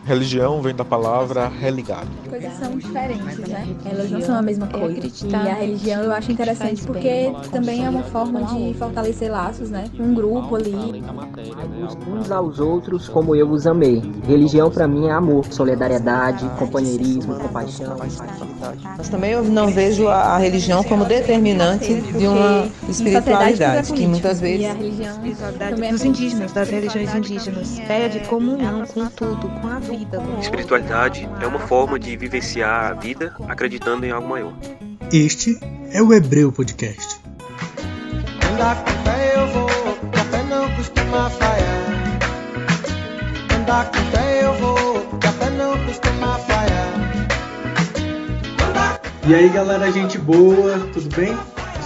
Religião vem da palavra religado. Coisas são diferentes, né? Elas não são a mesma coisa. E a religião eu acho interessante porque também é uma forma de fortalecer laços, né? Um grupo ali. Uns aos outros como eu os amei. Religião para mim é amor, solidariedade, companheirismo, compaixão. Mas também eu não vejo a religião como determinante de uma espiritualidade, que muitas vezes... E a religião também dos indígenas, das religiões indígenas, pede comunhão com tudo, com a vida. Espiritualidade é uma forma de vivenciar a vida acreditando em algo maior. Este é o Hebreu Podcast. Andar com fé eu vou, café não costuma falhar. Andar com fé eu vou, café não costuma falhar. E aí galera, gente boa, tudo bem?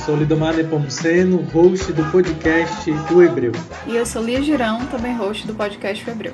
Sou Lidomar Nepomuceno, host do podcast do Hebreu. E eu sou Lia Girão, também host do podcast Hebreu.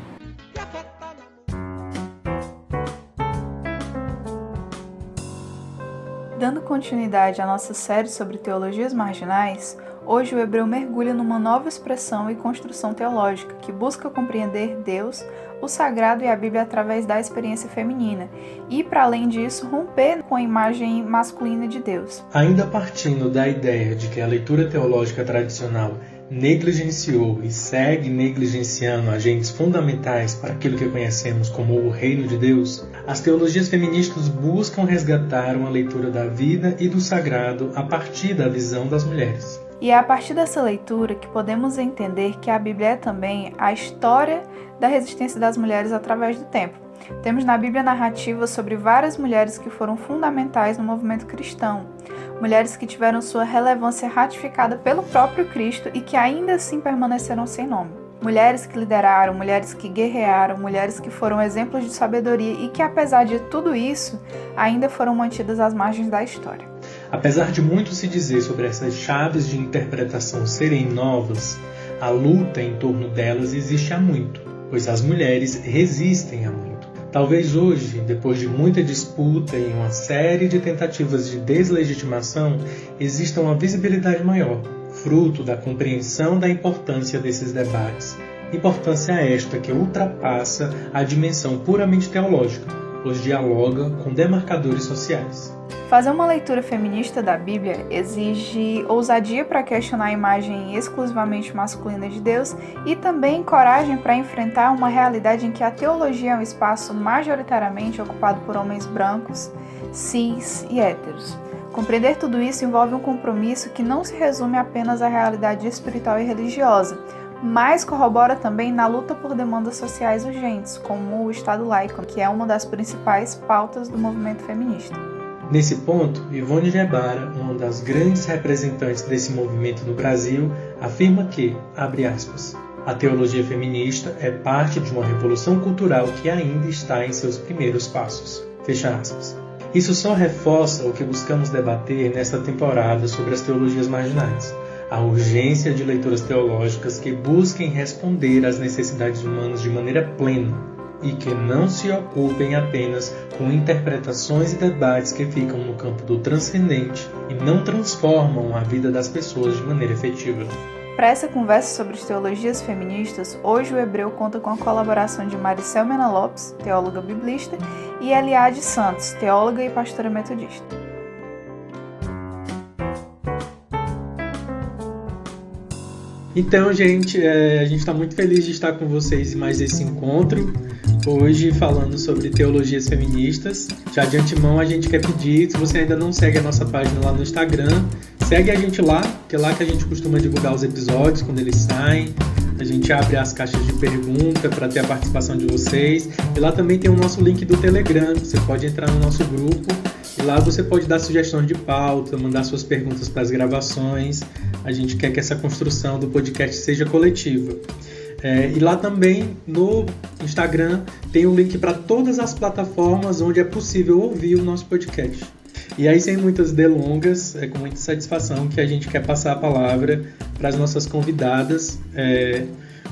Dando continuidade à nossa série sobre teologias marginais, hoje o Hebreu mergulha numa nova expressão e construção teológica que busca compreender Deus, o sagrado e a Bíblia através da experiência feminina e, para além disso, romper com a imagem masculina de Deus. Ainda partindo da ideia de que a leitura teológica tradicional negligenciou e segue negligenciando agentes fundamentais para aquilo que conhecemos como o reino de Deus, as teologias feministas buscam resgatar uma leitura da vida e do sagrado a partir da visão das mulheres. E é a partir dessa leitura que podemos entender que a Bíblia é também a história da resistência das mulheres através do tempo. Temos na Bíblia narrativas sobre várias mulheres que foram fundamentais no movimento cristão, mulheres que tiveram sua relevância ratificada pelo próprio Cristo e que ainda assim permaneceram sem nome. Mulheres que lideraram, mulheres que guerrearam, mulheres que foram exemplos de sabedoria e que, apesar de tudo isso, ainda foram mantidas às margens da história. Apesar de muito se dizer sobre essas chaves de interpretação serem novas, a luta em torno delas existe há muito, pois as mulheres resistem há muito. Talvez hoje, depois de muita disputa e uma série de tentativas de deslegitimação, exista uma visibilidade maior, fruto da compreensão da importância desses debates. Importância esta que ultrapassa a dimensão puramente teológica, pois dialoga com demarcadores sociais. Fazer uma leitura feminista da Bíblia exige ousadia para questionar a imagem exclusivamente masculina de Deus e também coragem para enfrentar uma realidade em que a teologia é um espaço majoritariamente ocupado por homens brancos, cis e héteros. Compreender tudo isso envolve um compromisso que não se resume apenas à realidade espiritual e religiosa, mas corrobora também na luta por demandas sociais urgentes, como o Estado laico, que é uma das principais pautas do movimento feminista. Nesse ponto, Ivone Gebara, uma das grandes representantes desse movimento no Brasil, afirma que, abre aspas, a teologia feminista é parte de uma revolução cultural que ainda está em seus primeiros passos. Fecha aspas. Isso só reforça o que buscamos debater nesta temporada sobre as teologias marginais. A urgência de leituras teológicas que busquem responder às necessidades humanas de maneira plena e que não se ocupem apenas com interpretações e debates que ficam no campo do transcendente e não transformam a vida das pessoas de maneira efetiva. Para essa conversa sobre as teologias feministas, hoje o Hebreu conta com a colaboração de Maricel Mena Lopes, teóloga biblista, e Eliade Santos, teóloga e pastora metodista. Então, gente, a gente está muito feliz de estar com vocês em mais esse encontro. Hoje falando sobre teologias feministas. Já de antemão a gente quer pedir, se você ainda não segue a nossa página lá no Instagram, segue a gente lá, que é lá que a gente costuma divulgar os episódios quando eles saem. A gente abre as caixas de pergunta para ter a participação de vocês. E lá também tem o nosso link do Telegram, você pode entrar no nosso grupo e lá você pode dar sugestões de pauta, mandar suas perguntas para as gravações. A gente quer que essa construção do podcast seja coletiva. E lá também no Instagram tem o link para todas as plataformas onde é possível ouvir o nosso podcast. E aí, sem muitas delongas, é com muita satisfação que a gente quer passar a palavra para as nossas convidadas.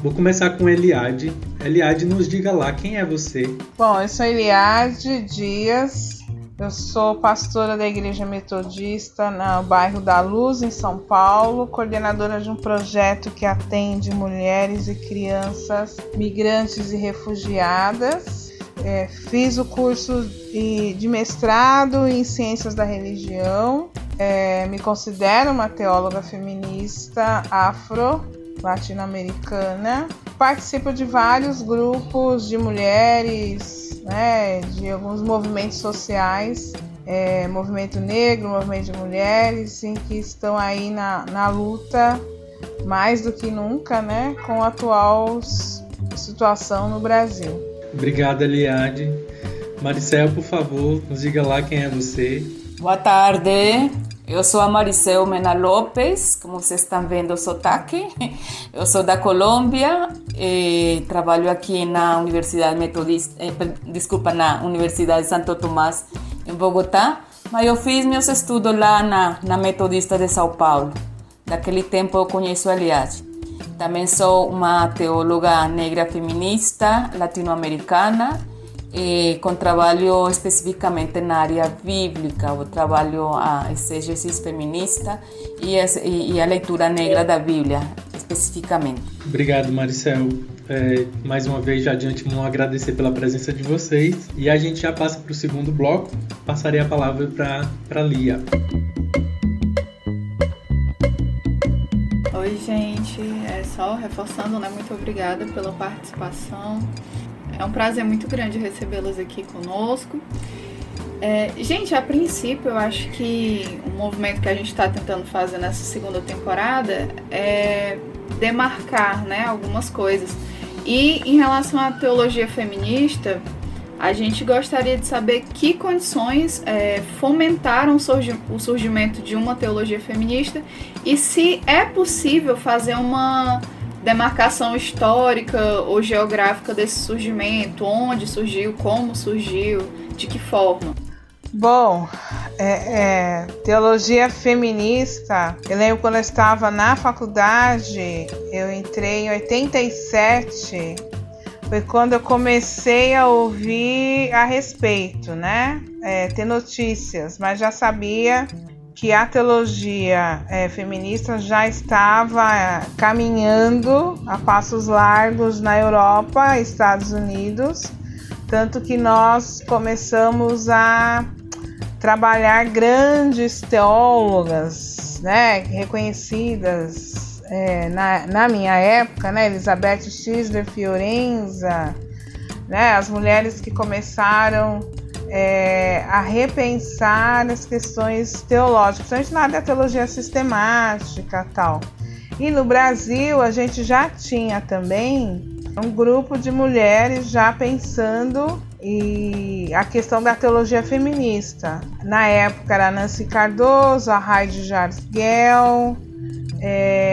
Vou começar com Eliade. Eliade, nos diga lá, quem é você? Bom, eu sou Eliade Dias. Eu sou pastora da Igreja Metodista no bairro da Luz, em São Paulo, coordenadora de um projeto que atende mulheres e crianças migrantes e refugiadas. fiz o curso de mestrado em Ciências da Religião. Me considero uma teóloga feminista afro-latino-americana. Participo de vários grupos de mulheres, né, de alguns movimentos sociais, movimento negro, movimento de mulheres, que estão aí na luta mais do que nunca, né, com a atual situação no Brasil. Obrigado, Eliade. Maricel, por favor, nos diga lá quem é você. Boa tarde, eu sou a Maricel Mena Lopes, como vocês estão vendo o sotaque. Eu sou da Colômbia, trabalho aqui na Universidade na Universidade de Santo Tomás, em Bogotá, mas eu fiz meus estudos lá na Metodista de São Paulo. Daquele tempo eu conheço a Eliade. Também sou uma teóloga negra feminista latino-americana, com trabalho especificamente na área bíblica. Eu trabalho a exegese feminista e a leitura negra da Bíblia, especificamente. Obrigado, Maricel. Mais uma vez, já de antemão, agradecer pela presença de vocês. E a gente já passa para o segundo bloco. Passarei a palavra para Lia. Oi, gente. Só reforçando, né? Muito obrigada pela participação. É um prazer muito grande recebê-las aqui conosco. Gente, a princípio, eu acho que o movimento que a gente está tentando fazer nessa segunda temporada é demarcar, né, algumas coisas. E em relação à teologia feminista, a gente gostaria de saber que condições fomentaram o surgimento de uma teologia feminista e se é possível fazer uma demarcação histórica ou geográfica desse surgimento, onde surgiu, como surgiu, de que forma. Bom, teologia feminista, eu lembro quando eu estava na faculdade, eu entrei em 87, foi quando eu comecei a ouvir a respeito, né? Ter notícias, mas já sabia que a teologia feminista já estava caminhando a passos largos na Europa, Estados Unidos, tanto que nós começamos a trabalhar grandes teólogas, né, reconhecidas na minha época, né, Elizabeth Schindler, Fiorenza, né, as mulheres que começaram a repensar as questões teológicas, principalmente na área da teologia sistemática e tal. E no Brasil a gente já tinha também um grupo de mulheres já pensando a questão da teologia feminista. Na época era a Nancy Cardoso, a Heidi Jarsgel,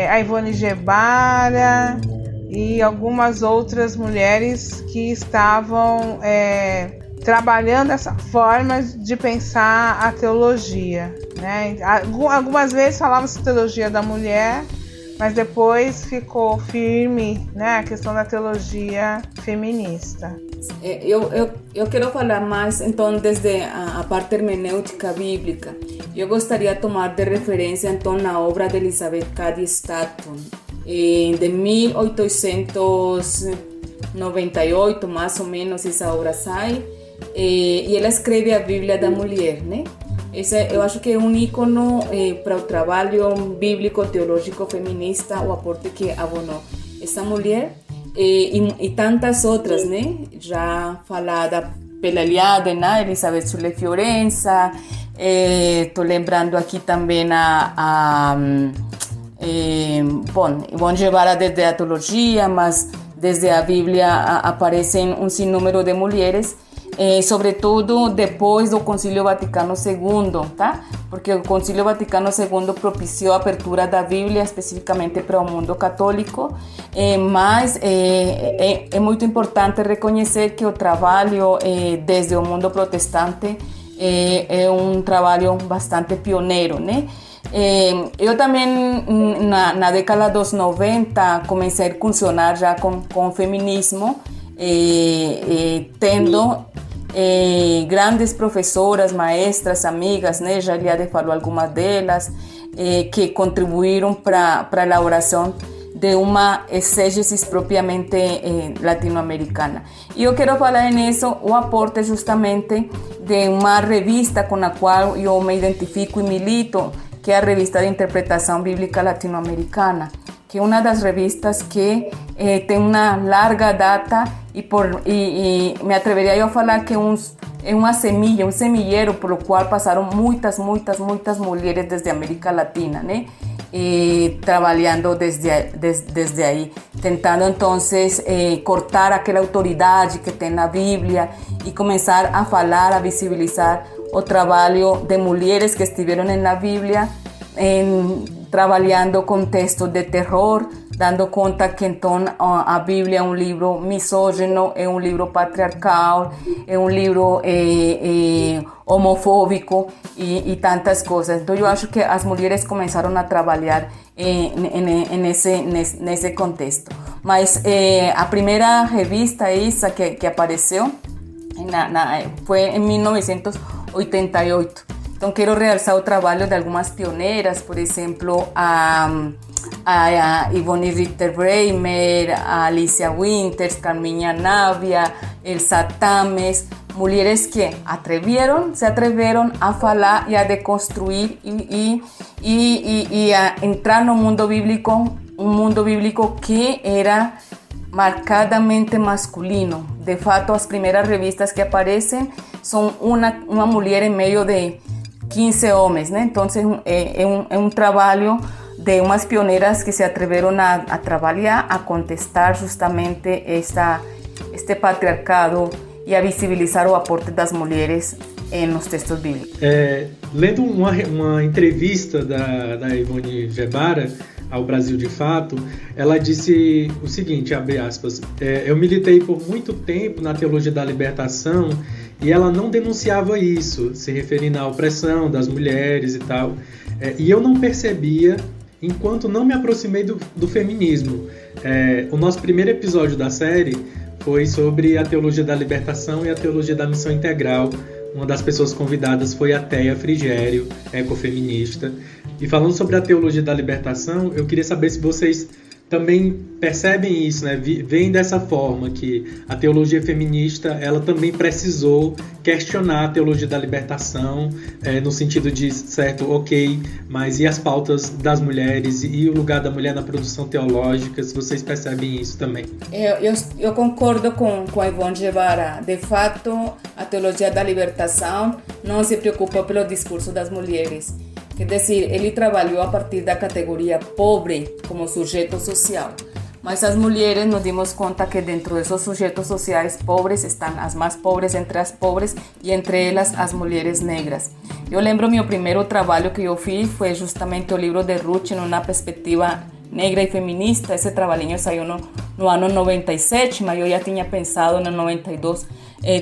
a Ivone Gebara e algumas outras mulheres que estavam trabalhando essa forma de pensar a teologia, né? Algumas vezes falava-se teologia da mulher, mas depois ficou firme, né, a questão da teologia feminista. Eu quero falar mais, então, desde a parte hermenêutica bíblica. Eu gostaria de tomar de referência, então, a obra de Elizabeth Cady Stanton, de 1898, mais ou menos, essa obra sai, e ela escreve a Bíblia da Mulher, né? Eu acho que é um ícono para o trabalho bíblico, teológico, feminista, o aporte que abonou essa mulher e tantas outras, né? Já falada pela Eliade, né? Elizabeth Schindler Fiorenza, estou lembrando aqui também vão levar desde a teologia, mas desde a Bíblia aparecem um sinnúmero de mulheres, sobretudo depois do Concílio Vaticano II, tá? Porque o Concílio Vaticano II propiciou a abertura da Bíblia especificamente para o mundo católico, mas é muito importante reconhecer que o trabalho desde o mundo protestante é um trabalho bastante pioneiro, né? Eu também, na década dos 90, comecei a incursionar já com o feminismo, tendo grandes professoras, maestras, amigas, né? Já Eliade falou algumas delas, que contribuíram para a elaboração de uma exégesis propriamente latino-americana. E eu quero falar nisso o aporte justamente de uma revista com a qual eu me identifico e milito, que é a Revista de Interpretação Bíblica Latino-Americana, que é uma das revistas que tem uma larga data e me atreveria a falar que é uma semilla, um semilleiro por o qual passaram muitas mulheres desde a América Latina, né? Trabalhando desde aí, tentando então cortar aquela autoridade que tem na Bíblia e começar a falar, a visibilizar o trabalho de mulheres que estiveram na Bíblia, trabalhando com textos de terror, dando conta que então a Bíblia é um livro misógino, é um livro patriarcal, é um livro homofóbico e tantas coisas. Então eu acho que as mulheres começaram a trabalhar nesse contexto. Mas a primeira revista essa que apareceu foi em 1988. Então quero realçar o trabalho de algumas pioneiras, por exemplo, a Yvonne Richter-Bremer, a Alicia Winters, Carminha Navia, Elsa Tames, mulheres que se atreveram a falar e a deconstruir e a entrar no mundo bíblico, um mundo bíblico que era marcadamente masculino. De fato, as primeiras revistas que aparecem são uma mulher em meio de 15 homens, né? Então é um trabalho de umas pioneiras que se atreveram a trabalhar, a contestar justamente este patriarcado e a visibilizar o aporte das mulheres nos textos bíblicos. Lendo uma entrevista da Ivone Gebara ao Brasil de Fato, ela disse o seguinte, abre aspas, eu militei por muito tempo na teologia da libertação e ela não denunciava isso, se referindo à opressão das mulheres e tal, e eu não percebia enquanto não me aproximei do feminismo. O nosso primeiro episódio da série foi sobre a teologia da libertação e a teologia da missão integral. Uma das pessoas convidadas foi a Thea Frigério, ecofeminista. E falando sobre a teologia da libertação, eu queria saber se vocês também percebem isso, né? Veem dessa forma que a teologia feminista ela também precisou questionar a teologia da libertação, no sentido de, certo, ok, mas e as pautas das mulheres e o lugar da mulher na produção teológica, se vocês percebem isso também? Eu concordo com a Ivone Gebara. De fato, a teologia da libertação não se preocupa pelo discurso das mulheres. Quer dizer, ele trabalhou a partir da categoria pobre como sujeito social. Mas as mulheres nos dimos conta que dentro desses sujeitos sociais pobres estão as mais pobres entre as pobres e entre elas as mulheres negras. Eu lembro meu primeiro trabalho que eu fiz foi justamente o livro de Ruth numa perspectiva negra e feminista. Esse trabalhinho saiu no ano 97, mas eu já tinha pensado no 92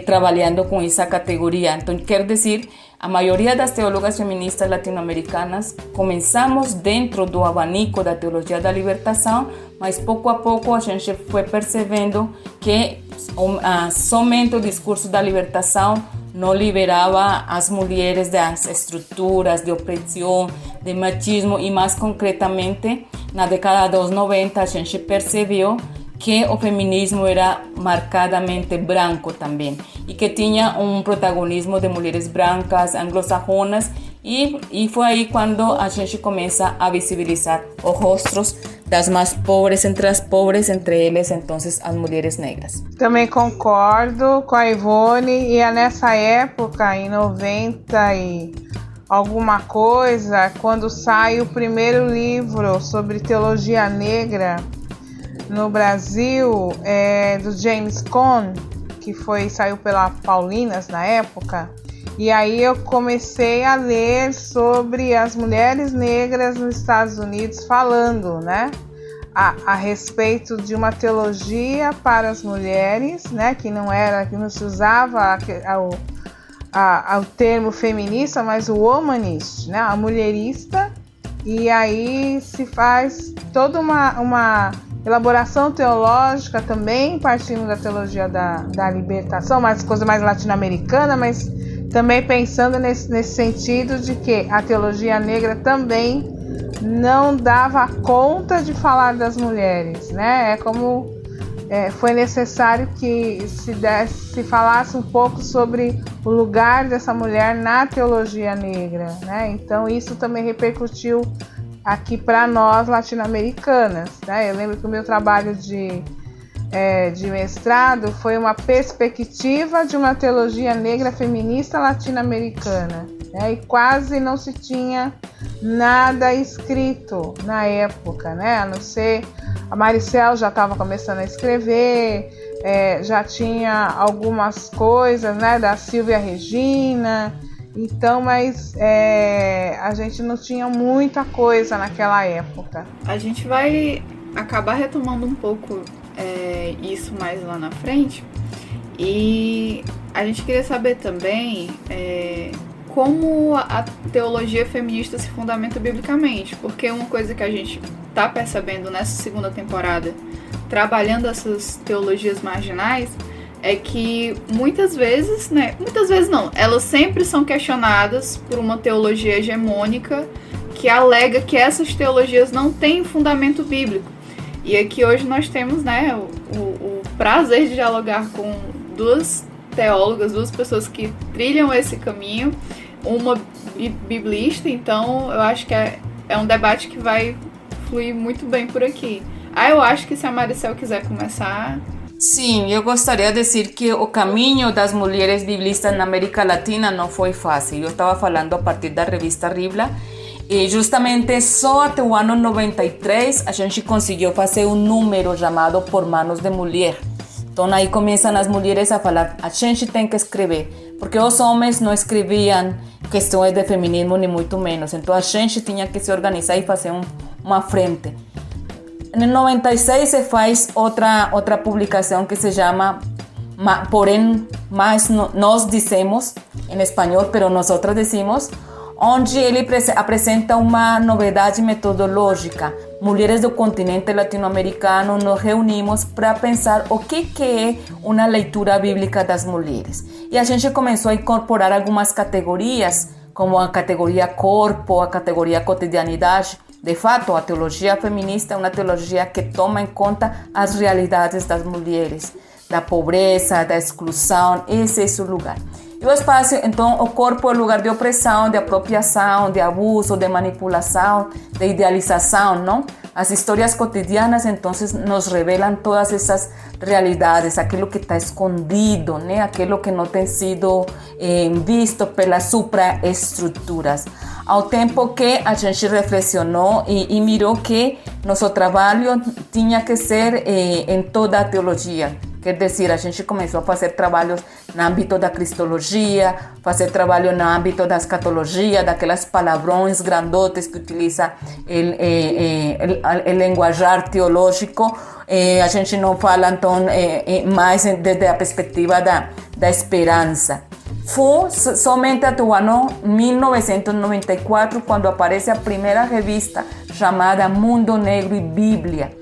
trabalhando com essa categoria. Então, quero dizer, a maioria das teólogas feministas latino-americanas começamos dentro do abanico da teologia da libertação, mas pouco a pouco a gente foi percebendo que somente o discurso da libertação não liberava as mulheres das estruturas de opressão, de machismo e mais concretamente, na década dos 90 a gente percebeu que o feminismo era marcadamente branco também e que tinha um protagonismo de mulheres brancas, anglo-sajonas e foi aí quando a gente começa a visibilizar os rostos das mais pobres, entre eles então as mulheres negras. Também concordo com a Ivone e nessa época, em 90 e alguma coisa, quando sai o primeiro livro sobre teologia negra no Brasil, do James Cone, que saiu pela Paulinas na época, e aí eu comecei a ler sobre as mulheres negras nos Estados Unidos falando, né, a respeito de uma teologia para as mulheres, né, que não se usava o termo feminista, mas o womanist, né, a mulherista, e aí se faz toda uma elaboração teológica também, partindo da teologia da libertação, mas coisa mais latino-americana, mas também pensando nesse sentido de que a teologia negra também não dava conta de falar das mulheres, né? Foi necessário que se falasse um pouco sobre o lugar dessa mulher na teologia negra, né? Então isso também repercutiu aqui para nós latino-americanas, né? Eu lembro que o meu trabalho de mestrado foi uma perspectiva de uma teologia negra feminista latino-americana, né? E quase não se tinha nada escrito na época, né? A não ser a Maricel já estava começando a escrever, já tinha algumas coisas, né, da Silvia Regina, então, mas a gente não tinha muita coisa naquela época. A gente vai acabar retomando um pouco isso mais lá na frente, e a gente queria saber também como a teologia feminista se fundamenta biblicamente, porque uma coisa que a gente está percebendo nessa segunda temporada, trabalhando essas teologias marginais, é que muitas vezes não, elas sempre são questionadas por uma teologia hegemônica que alega que essas teologias não têm fundamento bíblico. E aqui hoje nós temos, né, o prazer de dialogar com duas teólogas, duas pessoas que trilham esse caminho, uma biblista, então eu acho que é um debate que vai fluir muito bem por aqui. Eu acho que se a Maricel quiser começar... Sim, eu gostaria de dizer que o caminho das mulheres biblistas na América Latina não foi fácil. Eu estava falando a partir da revista Ribla, e justamente só até o ano 93 a gente conseguiu fazer um número chamado Por Manos de Mulher. Então aí começam as mulheres a falar, a gente tem que escrever, porque os homens não escreviam questões de feminismo nem muito menos, então a gente tinha que se organizar e fazer uma frente. Em 96 se faz outra publicação que se chama Porém, mais nós dizemos, em espanhol, pero nosotras decimos, onde ele apresenta uma novidade metodológica. Mulheres do continente latino-americano nos reunimos para pensar o que é uma leitura bíblica das mulheres. E a gente começou a incorporar algumas categorias, como a categoria corpo, a categoria cotidianidade. De fato, a teologia feminista é uma teologia que toma em conta as realidades das mulheres, da pobreza, da exclusão, esse é o lugar. E o espaço, então, o corpo é o lugar de opressão, de apropriação, de abuso, de manipulação, de idealização, não? As histórias cotidianas, então, nos revelam todas essas realidades, aquilo que está escondido, né? Aquilo que não tem sido visto pelas supraestruturas. Ao tempo que a gente reflexionou e mirou que nosso trabalho tinha que ser em toda a teologia. Quer dizer, a gente começou a fazer trabalhos no âmbito da cristologia, fazer trabalho no âmbito da escatologia, daquelas palavrões grandotes que utiliza o linguajar teológico. A gente não fala, então, mais desde a perspectiva da esperança. Foi somente até o ano 1994, quando aparece a primeira revista chamada Mundo Negro e Bíblia,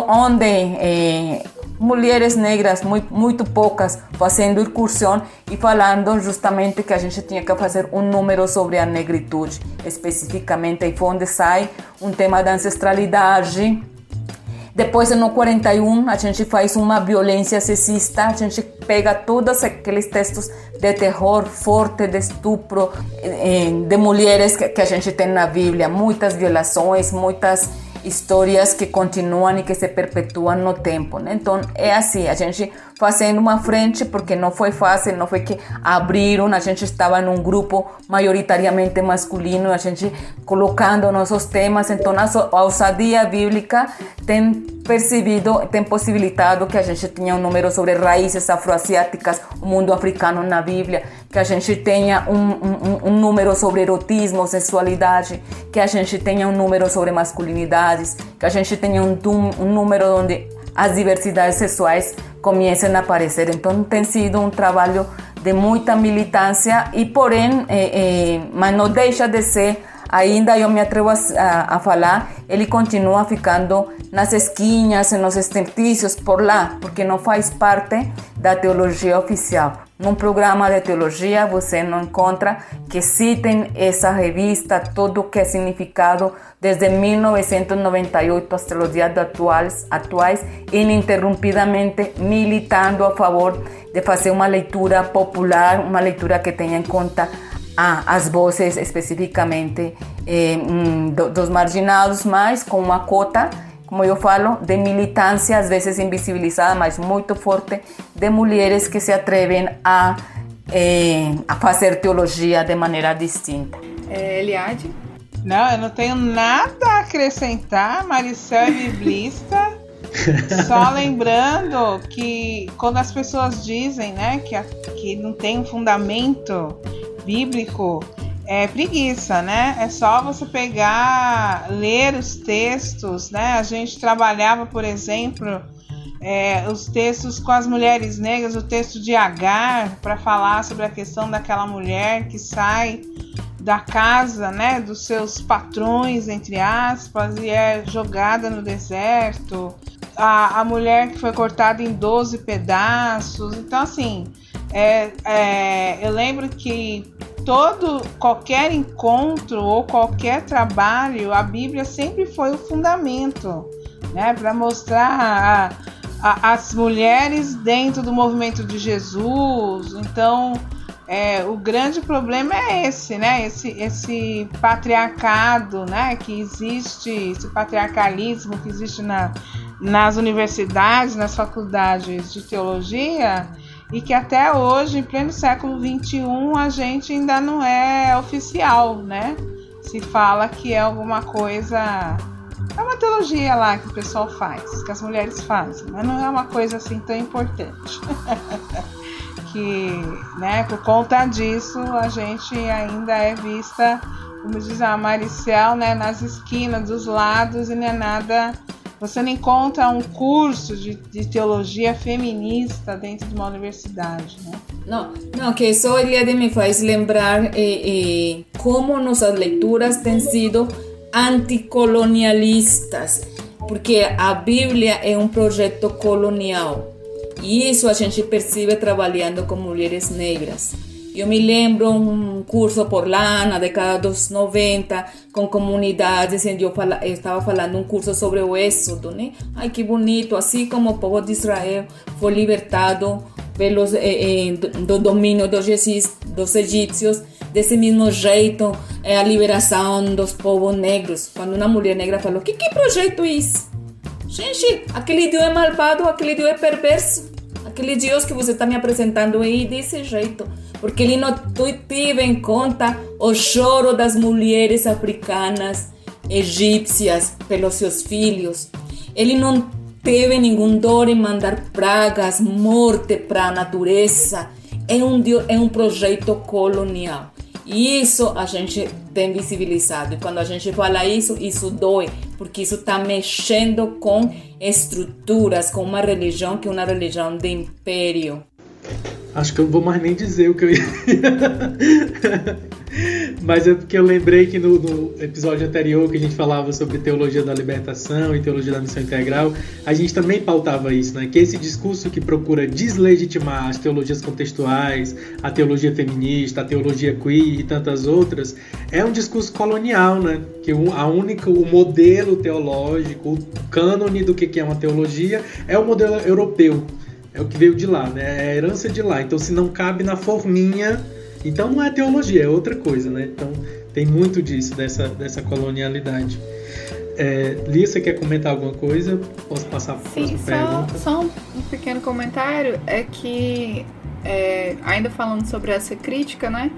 onde mulheres negras, muito poucas, fazendo incursão e falando justamente que a gente tinha que fazer um número sobre a negritude, especificamente, aí foi onde sai um tema da ancestralidade. Depois, no 41, a gente faz uma violência sexista, a gente pega todos aqueles textos de terror forte, de estupro, de mulheres que a gente tem na Bíblia, muitas violações, muitas histórias que continuam e que se perpetuam no tempo, né? Então é assim, a gente fazendo uma frente, porque não foi fácil, não foi que abriram, a gente estava num grupo maioritariamente masculino, a gente colocando nossos temas, então a ousadia bíblica tem possibilitado que a gente tenha um número sobre raízes afroasiáticas, o mundo africano na Bíblia, que a gente tenha um número sobre erotismo, sexualidade, que a gente tenha um número sobre masculinidades, que a gente tenha um número onde as diversidades sexuais comecem a aparecer. Então tem sido um trabalho de muita militância e, porém, mas não deixa de ser, ainda eu me atrevo a falar, ele continua ficando nas esquinhas, nos exercícios por lá, porque não faz parte da teologia oficial. num programa de teologia você não encontra que citem essa revista, todo o que é significado desde 1998 até os dias atuais, ininterrumpidamente militando a favor de fazer uma leitura popular, uma leitura que tenha em conta as vozes especificamente dos marginados, mas com uma cota, como eu falo, de militância, às vezes invisibilizada, mas muito forte, de mulheres que se atrevem a fazer teologia de maneira distinta. Eliade? Não, eu não tenho nada a acrescentar. Maricel é biblista. Só lembrando que quando as pessoas dizem, né, que não tem um fundamento bíblico, é preguiça, né? É só você pegar, ler os textos, né? A gente trabalhava, por exemplo, os textos com as mulheres negras, o texto de Agar, para falar sobre a questão daquela mulher que sai da casa, né, dos seus patrões, entre aspas, e é jogada no deserto. A mulher que foi cortada em 12 pedaços. Então, assim, eu lembro que qualquer encontro ou qualquer trabalho, a Bíblia sempre foi o fundamento, né, para mostrar as mulheres dentro do movimento de Jesus. Então, o grande problema é esse, né, esse patriarcado, né, que existe, esse patriarcalismo que existe nas universidades, nas faculdades de teologia, e que até hoje, em pleno século XXI, a gente ainda não é oficial, né? Se fala que é alguma coisa... É uma teologia lá que o pessoal faz, que as mulheres fazem, mas não é uma coisa assim tão importante. Que, né, por conta disso, a gente ainda é vista, como diz a Maricel, né, nas esquinas, dos lados, e não é nada... Você não encontra um curso de teologia feminista dentro de uma universidade, né? Não, que só Eliade me faz lembrar como nossas leituras têm sido anticolonialistas, porque a Bíblia é um projeto colonial, e isso a gente percebe trabalhando com mulheres negras. Eu me lembro um curso por lá na década dos 90, com comunidades, onde eu estava falando um curso sobre o Êxodo, né? Ai, que bonito, assim como o povo de Israel foi libertado do domínio dos egípcios, desse mesmo jeito a liberação dos povos negros. Quando uma mulher negra falou, que projeto é esse? Gente, aquele Deus é malvado, aquele Deus é perverso. Aquele Deus que você está me apresentando aí desse jeito, porque ele não teve em conta o choro das mulheres africanas, egípcias, pelos seus filhos. Ele não teve nenhum dor em mandar pragas, morte para a natureza. É um projeto colonial. E isso a gente tem visibilizado. E quando a gente fala isso dói, porque isso está mexendo com estruturas, com uma religião que é uma religião de império. Acho que eu não vou mais nem dizer o que eu ia... Mas é porque eu lembrei que no episódio anterior que a gente falava sobre teologia da libertação e teologia da missão integral, a gente também pautava isso, né? Que esse discurso que procura deslegitimar as teologias contextuais, a teologia feminista, a teologia queer e tantas outras, é um discurso colonial, né? Que o modelo teológico, o cânone do que é uma teologia é o modelo europeu. É o que veio de lá, né? É a herança de lá. Então, se não cabe na forminha, então não é teologia, é outra coisa, né? Então, tem muito disso, dessa colonialidade. Lia, você quer comentar alguma coisa? Posso passar para a próxima pergunta? Só um pequeno comentário, é que, ainda falando sobre essa crítica, né?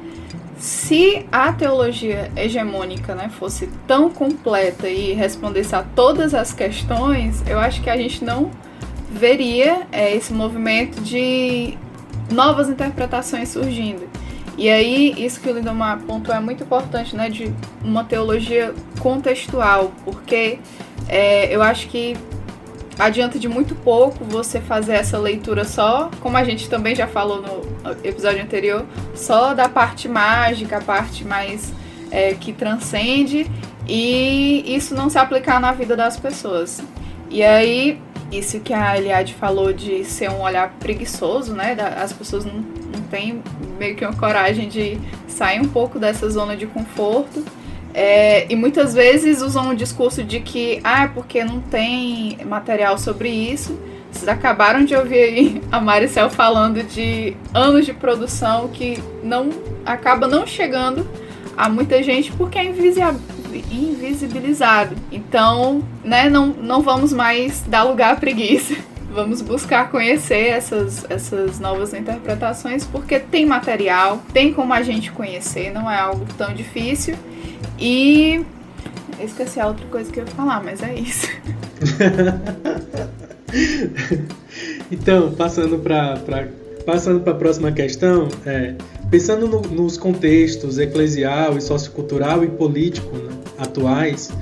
Se a teologia hegemônica, né, fosse tão completa e respondesse a todas as questões, eu acho que a gente não veria esse movimento de novas interpretações surgindo. E aí, isso que o Lindomar pontuou é muito importante, né, de uma teologia contextual, porque eu acho que adianta de muito pouco você fazer essa leitura só, como a gente também já falou no episódio anterior, só da parte mágica, a parte mais que transcende, e isso não se aplicar na vida das pessoas. E aí, isso que a Eliade falou de ser um olhar preguiçoso, né? As pessoas não têm meio que uma coragem de sair um pouco dessa zona de conforto. E muitas vezes usam o discurso de que porque não tem material sobre isso. Vocês acabaram de ouvir aí a Maricel falando de anos de produção que acaba não chegando a muita gente porque é invisibilizado. Então, né, não vamos mais dar lugar à preguiça. Vamos buscar conhecer essas novas interpretações, porque tem material, tem como a gente conhecer, não é algo tão difícil. E eu esqueci a outra coisa que eu ia falar, mas é isso. Então, passando para a próxima questão, pensando nos contextos eclesial, sociocultural e político, né, atuais,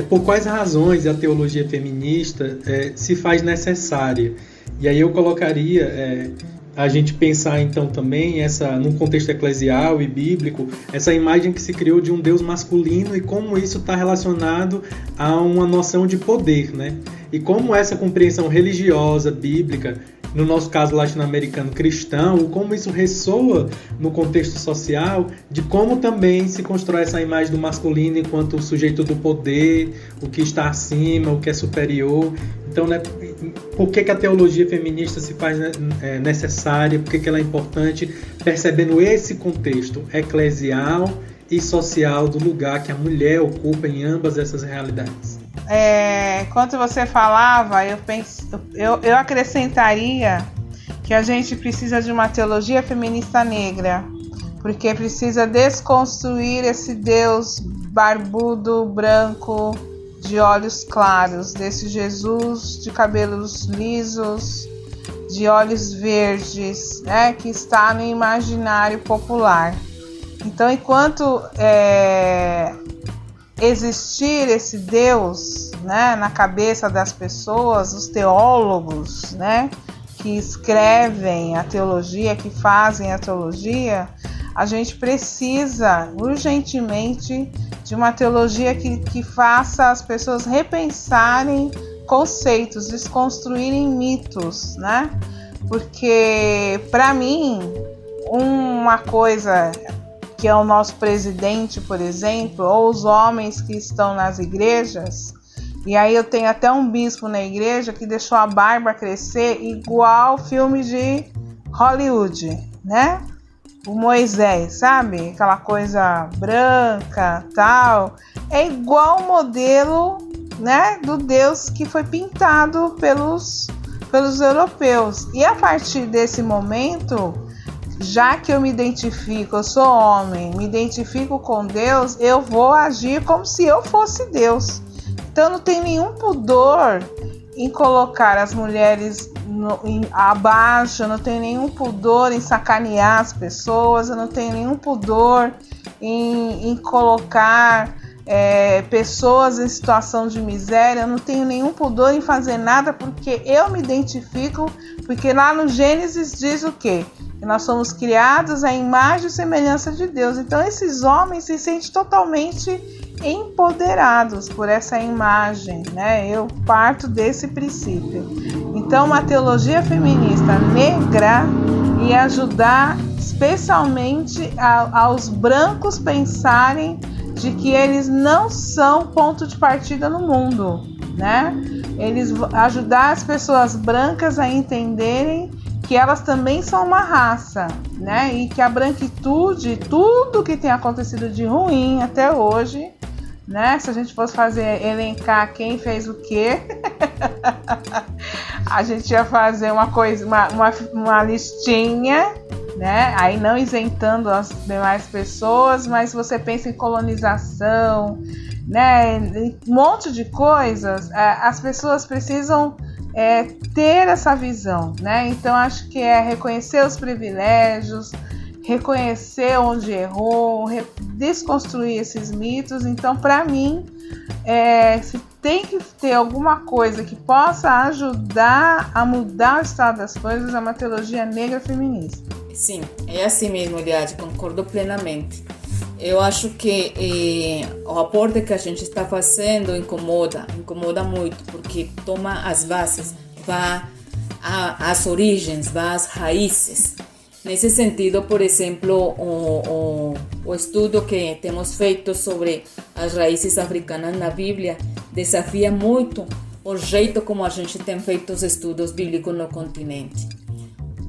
por quais razões a teologia feminista se faz necessária? E aí eu colocaria a gente pensar então também num contexto eclesial e bíblico, essa imagem que se criou de um Deus masculino e como isso está relacionado a uma noção de poder, né? E como essa compreensão religiosa, bíblica, no nosso caso latino-americano cristão, como isso ressoa no contexto social, de como também se constrói essa imagem do masculino enquanto o sujeito do poder, o que está acima, o que é superior. Então, né, por que a teologia feminista se faz necessária, por que ela é importante, percebendo esse contexto eclesial e social do lugar que a mulher ocupa em ambas essas realidades. Enquanto você falava, eu acrescentaria que a gente precisa de uma teologia feminista negra, porque precisa desconstruir esse Deus barbudo, branco, de olhos claros, desse Jesus de cabelos lisos, de olhos verdes, né, que está no imaginário popular. Então, enquanto existir esse Deus, né, na cabeça das pessoas, os teólogos, né, que escrevem a teologia, que fazem a teologia, a gente precisa urgentemente de uma teologia que faça as pessoas repensarem conceitos, desconstruírem mitos, né? Porque, para mim, uma coisa que é o nosso presidente, por exemplo, ou os homens que estão nas igrejas, e aí eu tenho até um bispo na igreja que deixou a barba crescer igual filme de Hollywood, né? O Moisés, sabe? Aquela coisa branca, tal. É igual o modelo, né, do Deus que foi pintado pelos europeus. E a partir desse momento, já que eu me identifico, eu sou homem, me identifico com Deus, eu vou agir como se eu fosse Deus. Então não tem nenhum pudor em colocar as mulheres abaixo, eu não tenho nenhum pudor em sacanear as pessoas, eu não tenho nenhum pudor em colocar pessoas em situação de miséria, eu não tenho nenhum pudor em fazer nada, porque eu me identifico, porque lá no Gênesis diz o quê? Que nós somos criados à imagem e semelhança de Deus. Então esses homens se sentem totalmente empoderados por essa imagem, né? Eu parto desse princípio. Então, uma teologia feminista negra ia ajudar especialmente aos brancos pensarem de que eles não são ponto de partida no mundo, né? Eles ajudar as pessoas brancas a entenderem que elas também são uma raça, né? E que a branquitude, tudo que tem acontecido de ruim até hoje, né? Se a gente fosse elencar quem fez o quê, a gente ia fazer uma listinha, né? Aí não isentando as demais pessoas, mas se você pensa em colonização, né? Um monte de coisas, as pessoas precisam ter essa visão, né? Então acho que reconhecer os privilégios, reconhecer onde errou, desconstruir esses mitos. Então, para mim, se tem que ter alguma coisa que possa ajudar a mudar o estado das coisas, é uma teologia negra feminista. Sim, é assim mesmo, Eliade, concordo plenamente. Eu acho que o aporte que a gente está fazendo incomoda muito, porque toma as bases vá às origens, vá às raízes. Nesse sentido, por exemplo, o estudo que temos feito sobre as raízes africanas na Bíblia desafia muito o jeito como a gente tem feito os estudos bíblicos no continente.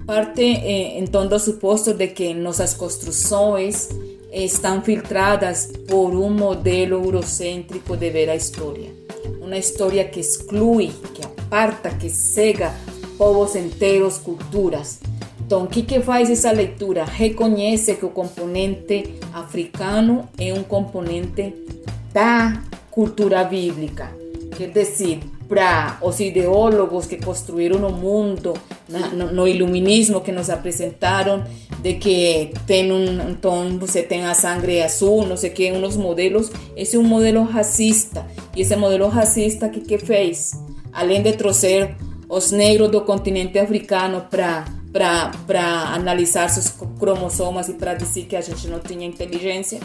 Parte, então, do suposto de que nossas construções estão filtradas por um modelo eurocêntrico de ver a história. Uma história que exclui, que aparta, que cega povos inteiros, culturas. Então, o que faz essa leitura? Reconhece que o componente africano é um componente da cultura bíblica. Quer dizer, para os ideólogos que construíram o mundo no iluminismo que nos apresentaram, de que então você tem a sangue azul, não sei o que, uns modelos, esse é um modelo racista. E esse modelo racista que fez? Além de trazer os negros do continente africano para analisar seus cromossomas e para dizer que a gente não tinha inteligência,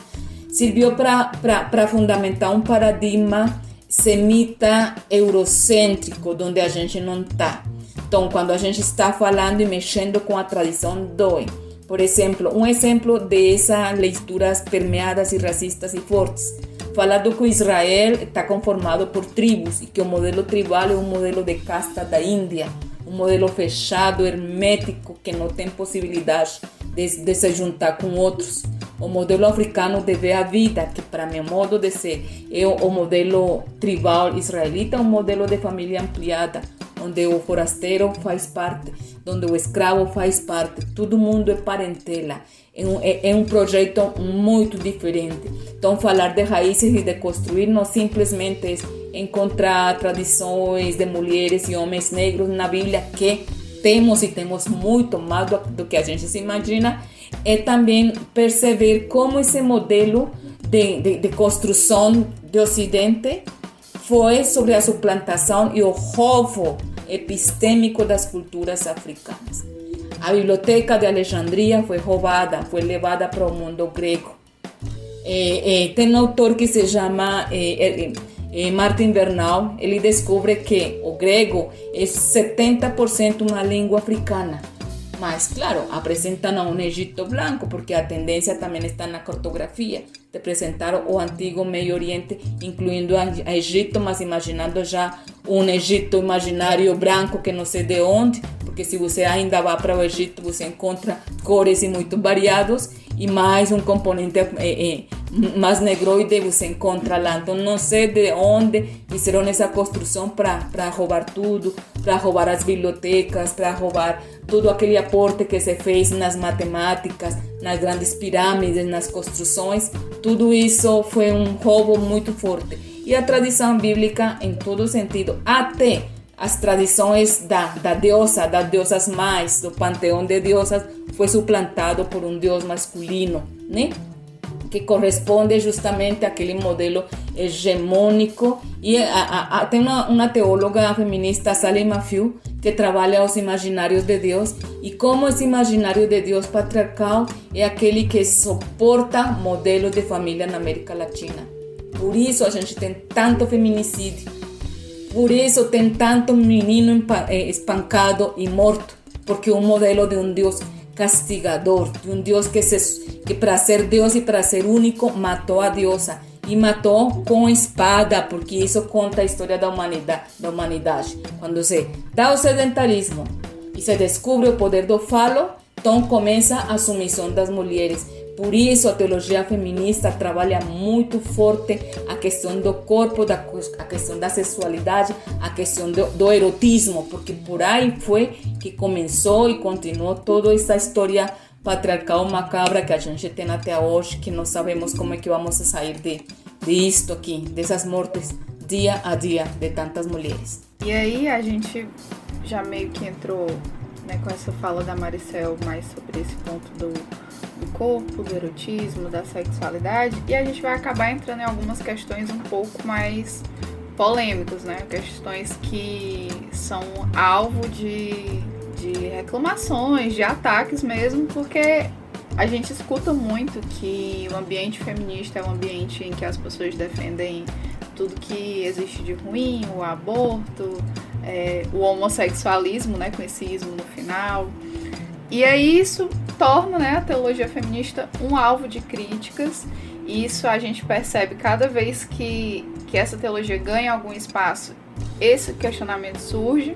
serviu para fundamentar um paradigma semita eurocêntrico, onde a gente não está. Então, quando a gente está falando e mexendo com a tradição, dói. Por exemplo, um exemplo dessas leituras permeadas e racistas e fortes. Falar do que Israel está conformado por tribos e que o modelo tribal é um modelo de casta da Índia, um modelo fechado, hermético, que não tem possibilidade de se juntar com outros. O modelo africano de ver a vida, que para meu modo de ser é o modelo tribal israelita, um modelo de família ampliada, onde o forasteiro faz parte, onde o escravo faz parte, todo mundo é parentela. É um projeto muito diferente. Então, falar de raízes e de construir não simplesmente é encontrar tradições de mulheres e homens negros na Bíblia, que temos e temos muito mais do que a gente se imagina, é também perceber como esse modelo de construção do Ocidente foi sobre a suplantação e o roubo epistêmico das culturas africanas. A biblioteca de Alexandria foi roubada, foi levada para o mundo grego. Tem um autor que se chama Martin Bernal. Ele descobre que o grego é 70% uma língua africana. Mas, claro, apresentam um Egito branco, porque a tendência também está na cartografia de apresentar o antigo Meio Oriente, incluindo a Egito, mas imaginando já um Egito imaginário branco que não sei de onde, porque se você ainda vai para o Egito, você encontra cores muito variados e mais um componente mais negroide você encontra lá. Então, não sei de onde fizeram essa construção para roubar tudo, para roubar as bibliotecas, para roubar todo aquele aporte que se fez nas matemáticas, nas grandes pirâmides, nas construções. Tudo isso foi um roubo muito forte. E a tradição bíblica, em todo sentido, até as tradições das deusas mães, do panteão de deusas, foi suplantado por um deus masculino, né? Que corresponde justamente àquele modelo hegemônico. E tem uma teóloga feminista, Sally Matthews, que trabalha os imaginários de Deus e como esse imaginário de Deus patriarcal é aquele que suporta modelo de família na América Latina. Por isso a gente tem tanto feminicídio, por isso tem tanto menino espancado e morto, porque o modelo de um Deus castigador, de um Deus que para ser Deus e para ser único matou a deusa e matou com espada, porque isso conta a história da humanidade. Quando se dá o sedentarismo e se descobre o poder do falo, então começa a submissão das mulheres. Por isso a teologia feminista trabalha muito forte a questão do corpo, a questão da sexualidade, a questão do erotismo, porque por aí foi que começou e continuou toda essa história patriarcal macabra que a gente tem até hoje, que não sabemos como é que vamos a sair de isto aqui, dessas mortes dia a dia de tantas mulheres. E aí a gente já meio que entrou, né, com essa fala da Maricel mais sobre esse ponto do corpo, do erotismo, da sexualidade, e a gente vai acabar entrando em algumas questões um pouco mais polêmicas, né? Questões que são alvo de reclamações, de ataques mesmo, porque a gente escuta muito que o ambiente feminista é um ambiente em que as pessoas defendem tudo que existe de ruim, o aborto, o homossexualismo, né, com esse ismo no final. E aí isso torna, né, a teologia feminista um alvo de críticas, e isso a gente percebe cada vez que essa teologia ganha algum espaço, esse questionamento surge.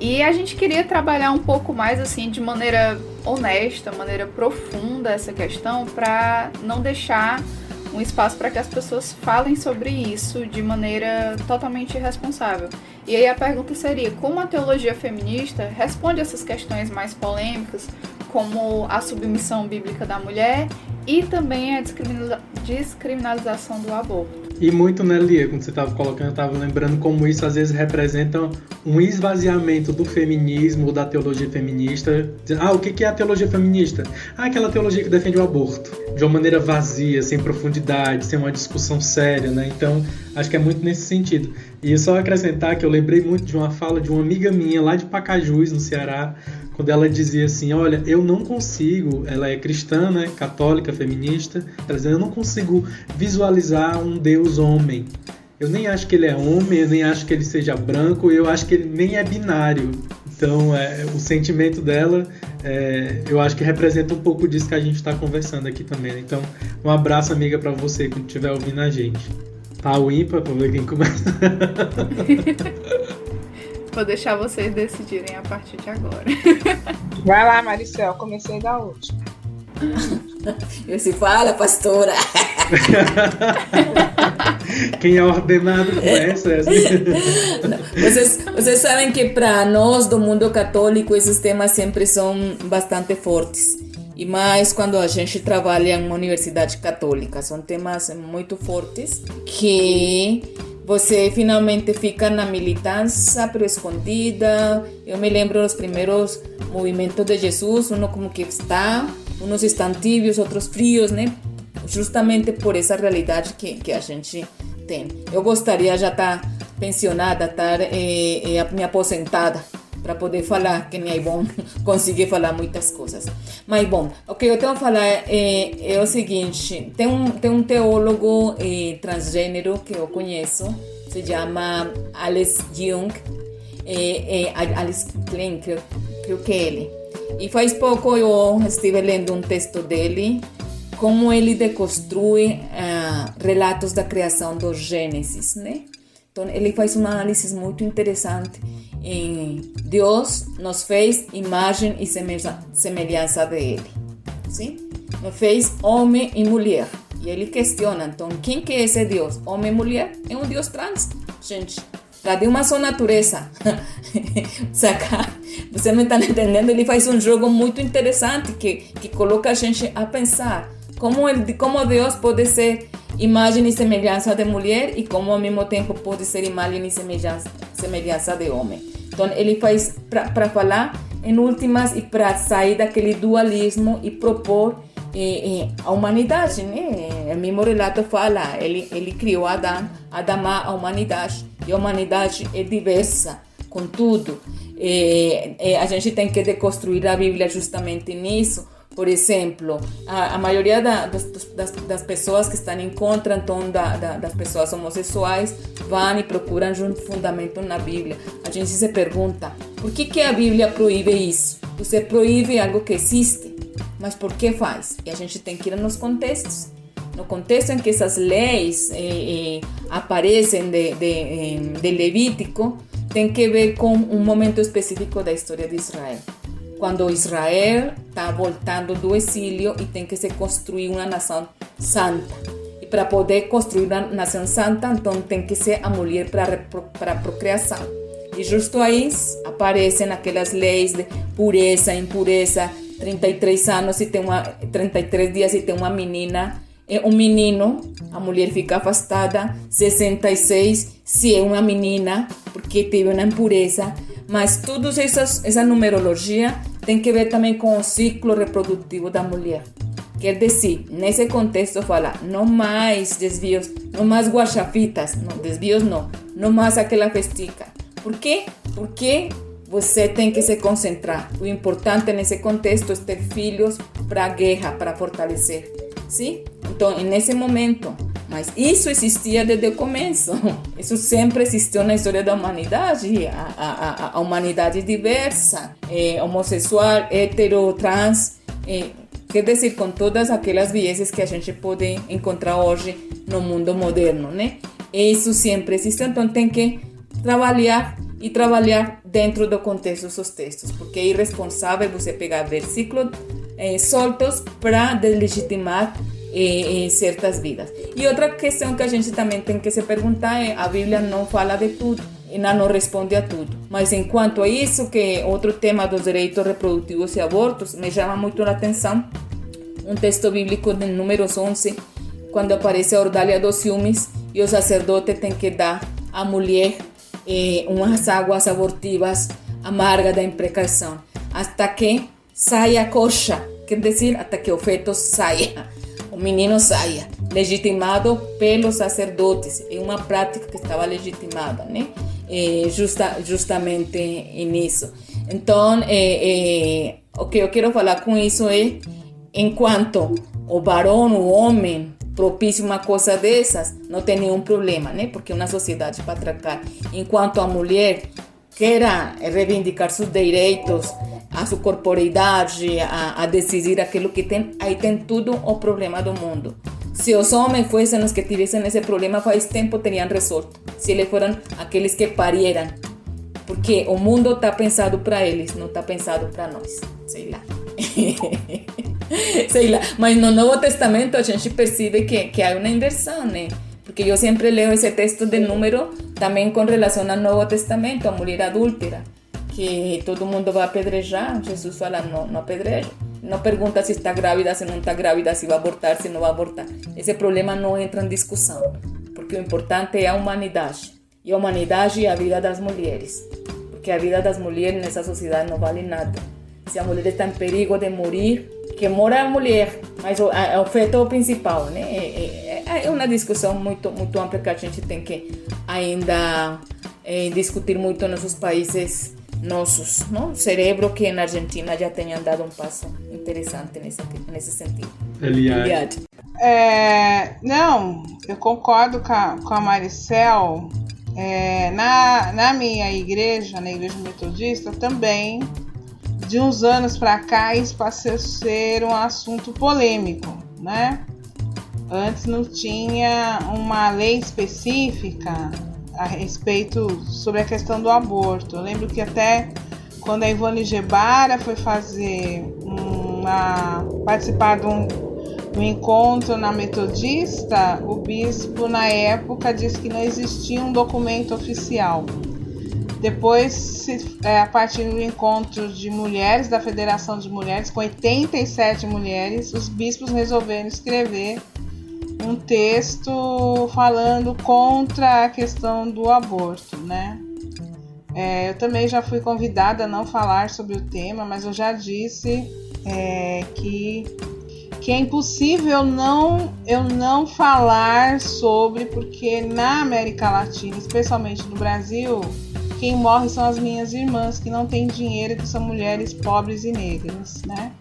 E a gente queria trabalhar um pouco mais assim, de maneira honesta, maneira profunda essa questão, para não deixar um espaço para que as pessoas falem sobre isso de maneira totalmente irresponsável. E aí a pergunta seria, como a teologia feminista responde essas questões mais polêmicas, como a submissão bíblica da mulher e também a descriminalização do aborto? E muito, né, Lia, quando você estava colocando, eu estava lembrando como isso às vezes representa um esvaziamento do feminismo ou da teologia feminista. O que é a teologia feminista? Aquela teologia que defende o aborto, de uma maneira vazia, sem profundidade, sem uma discussão séria, né? Então, acho que é muito nesse sentido. E só acrescentar que eu lembrei muito de uma fala de uma amiga minha lá de Pacajus, no Ceará, quando ela dizia assim, olha, eu não consigo, ela é cristã, né, católica, feminista, ela dizia, eu não consigo visualizar um Deus homem. Eu nem acho que ele é homem, eu nem acho que ele seja branco, eu acho que ele nem é binário. Então, o sentimento dela, eu acho que representa um pouco disso que a gente está conversando aqui também. Né? Então, um abraço, amiga, para você quando estiver ouvindo a gente. Tá o ímpar, para ver quem começa. Vou deixar vocês decidirem a partir de agora. Vai lá, Maricel, comecei da última. Se fala, pastora. Quem é ordenado começa. Vocês sabem que para nós do mundo católico esses temas sempre são bastante fortes. E mais quando a gente trabalha em uma universidade católica. São temas muito fortes que você finalmente fica na militância, pero escondida. Eu me lembro dos primeiros movimentos de Jesus, como que uns estão tibios, outros frios, né? Justamente por essa realidade que a gente tem. Eu gostaria já estar pensionada, estar me aposentada, para poder falar, que nem é bom conseguir falar muitas coisas. Mas, bom, o que eu tenho a falar é o seguinte, tem um teólogo transgênero que eu conheço, se chama Alex Jung, Alex Klein, creio que é ele. E faz pouco eu estive lendo um texto dele, como ele deconstrui relatos da criação do Gênesis, né? Então, ele faz uma análise muito interessante. Deus nos fez imagem e semelhança dele, sim? Nos fez homem e mulher. E ele questiona, então, quem que é esse Deus? Homem e mulher? É um Deus trans, gente. Cadê uma só natureza? Saca? Você me está entendendo? Ele faz um jogo muito interessante que coloca a gente a pensar como Deus pode ser imagem e semelhança de mulher e como ao mesmo tempo pode ser imagem e semelhança de homem. Então ele faz para falar em últimas e para sair daquele dualismo e propor a humanidade, né? O mesmo relato fala, ele criou Adão a humanidade, e a humanidade é diversa, contudo, a gente tem que deconstruir a Bíblia justamente nisso. Por exemplo, a maioria das pessoas que estão em contra então, das pessoas homossexuais vão e procuram um fundamento na Bíblia. A gente se pergunta, por que a Bíblia proíbe isso? Você proíbe algo que existe, mas por que faz? E a gente tem que ir nos contextos. No contexto em que essas leis aparecem de Levítico, tem que ver com um momento específico da história de Israel. Quando Israel está voltando do exílio e tem que se construir uma nação santa. E para poder construir uma nação santa, então tem que ser a mulher para a procriação. E justo aí aparecem aquelas leis de pureza, impureza, 33 anos e 33 dias e tem uma menina, um menino, a mulher fica afastada, 66 se é uma menina, porque teve uma impureza. Mas toda essa numerologia tem que ver também com o ciclo reprodutivo da mulher. Quer dizer, nesse contexto fala, não mais desvios, não mais guaxafitas, não, desvios não mais aquela festica. Por quê? Porque você tem que se concentrar. O importante nesse contexto é ter filhos para a guerra, para fortalecer. Sim? Então, nesse momento, Mas isso existia desde o começo. Isso sempre existiu na história da humanidade. A humanidade diversa, homossexual, hetero, trans, quer dizer, com todas aquelas vieses que a gente pode encontrar hoje no mundo moderno, né? Isso sempre existiu, então tem que trabalhar dentro do contexto dos textos, porque é irresponsável você pegar versículos soltos para deslegitimar certas vidas. E outra questão que a gente também tem que se perguntar é: a Bíblia não fala de tudo, não responde a tudo. Mas enquanto a isso, que é outro tema dos direitos reprodutivos e abortos, me chama muito a atenção um texto bíblico de Números 11, quando aparece a orvalha dos ciúmes e o sacerdote tem que dar à mulher umas águas abortivas amargas da imprecação, até que saia coxa, quer dizer, até que o feto saia, o menino saia, legitimado pelos sacerdotes. É uma prática que estava legitimada, né? Justamente nisso. Então, o que eu quero falar com isso é: enquanto o varão, o homem, propicia uma coisa dessas, não tem nenhum problema, né? Porque é uma sociedade patriarcal. Enquanto a mulher queira reivindicar seus direitos, a sua corporeidade, a decidir aquilo que tem, aí tem tudo o problema do mundo. Se os homens fossem os que tivessem esse problema, faz tempo teriam resolto. Se eles foram aqueles que parieram. Porque o mundo está pensado para eles, não está pensado para nós. Sei lá. Sei lá. Mas no Novo Testamento a gente percebe que há uma inversão, né? Porque eu sempre leio esse texto de Número também com relação ao Novo Testamento, a mulher adúltera, que todo mundo vai apedrejar. Jesus fala: não apedreja. Não pergunta se está grávida, se não está grávida, se vai abortar, se não vai abortar. Esse problema não entra em discussão, porque o importante é a humanidade. E a humanidade é a vida das mulheres, porque a vida das mulheres nessa sociedade não vale nada. Se a mulher está em perigo de morrer, que mora a mulher, mas o feto é o principal, né? É uma discussão muito, muito ampla que a gente tem que ainda discutir muito nos nossos países nossos, não? Cerebro que na Argentina já tenha dado um passo interessante nesse sentido. Eliade. Não, eu concordo com a Maricel. Na minha igreja, na igreja metodista, também, de uns anos para cá, isso passou a ser um assunto polêmico, né? Antes não tinha uma lei específica a respeito sobre a questão do aborto. Eu lembro que até quando a Ivone Gebara foi participar de um encontro na Metodista, o bispo na época disse que não existia um documento oficial. Depois, a partir do encontro de mulheres, da Federação de Mulheres, com 87 mulheres, os bispos resolveram escrever um texto falando contra a questão do aborto, né? Eu também já fui convidada a não falar sobre o tema, mas eu já disse que é impossível eu não falar sobre, porque na América Latina, especialmente no Brasil, quem morre são as minhas irmãs, que não têm dinheiro, que são mulheres pobres e negras, né?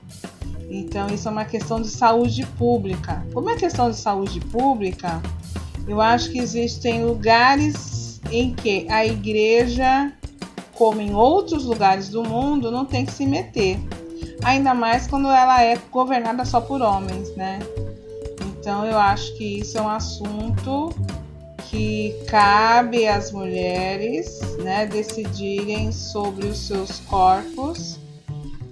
Então, isso é uma questão de saúde pública. Como é questão de saúde pública, eu acho que existem lugares em que a igreja, como em outros lugares do mundo, não tem que se meter. Ainda mais quando ela é governada só por homens, né? Então, eu acho que isso é um assunto que cabe às mulheres, né, decidirem sobre os seus corpos.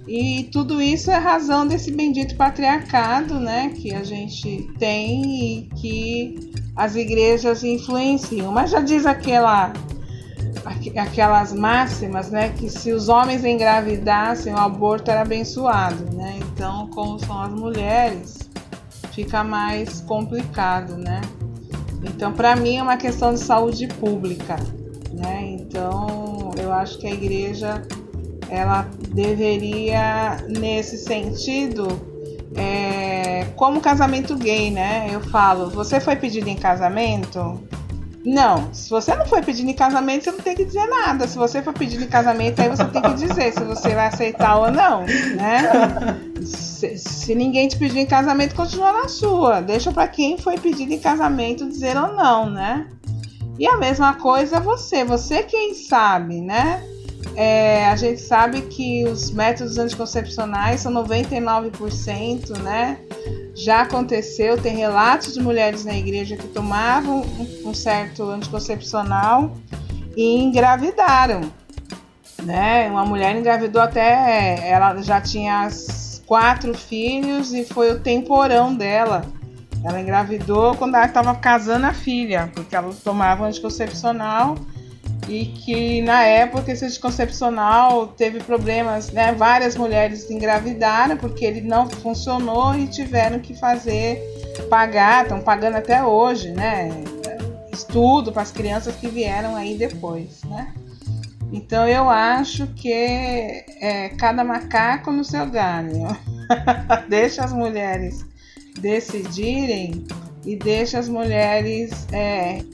E tudo isso é razão desse bendito patriarcado, né, que a gente tem e que as igrejas influenciam. Mas já diz aquelas máximas, né, que se os homens engravidassem, o aborto era abençoado, né? Então, como são as mulheres, fica mais complicado, né? Então, para mim, é uma questão de saúde pública, né? Então, eu acho que a igreja, ela deveria, nesse sentido, como casamento gay, né? Eu falo, você foi pedido em casamento? Não, se você não foi pedindo em casamento, você não tem que dizer nada. Se você for pedindo em casamento, aí você tem que dizer se você vai aceitar ou não, né? Se ninguém te pedir em casamento, continua na sua. Deixa pra quem foi pedido em casamento dizer ou não, né? E a mesma coisa você quem sabe, né? A gente sabe que os métodos anticoncepcionais são 99%, né? Já aconteceu, tem relatos de mulheres na igreja que tomavam um certo anticoncepcional e engravidaram, né? Uma mulher engravidou até, ela já tinha 4 filhos e foi o temporão dela. Ela engravidou quando ela estava casando a filha, porque ela tomava anticoncepcional e que na época esse anticoncepcional teve problemas, né? Várias mulheres engravidaram porque ele não funcionou e tiveram que pagar, estão pagando até hoje, né? Estudo para as crianças que vieram aí depois, né? Então eu acho que cada macaco no seu galho. Deixa as mulheres decidirem e deixa as mulheres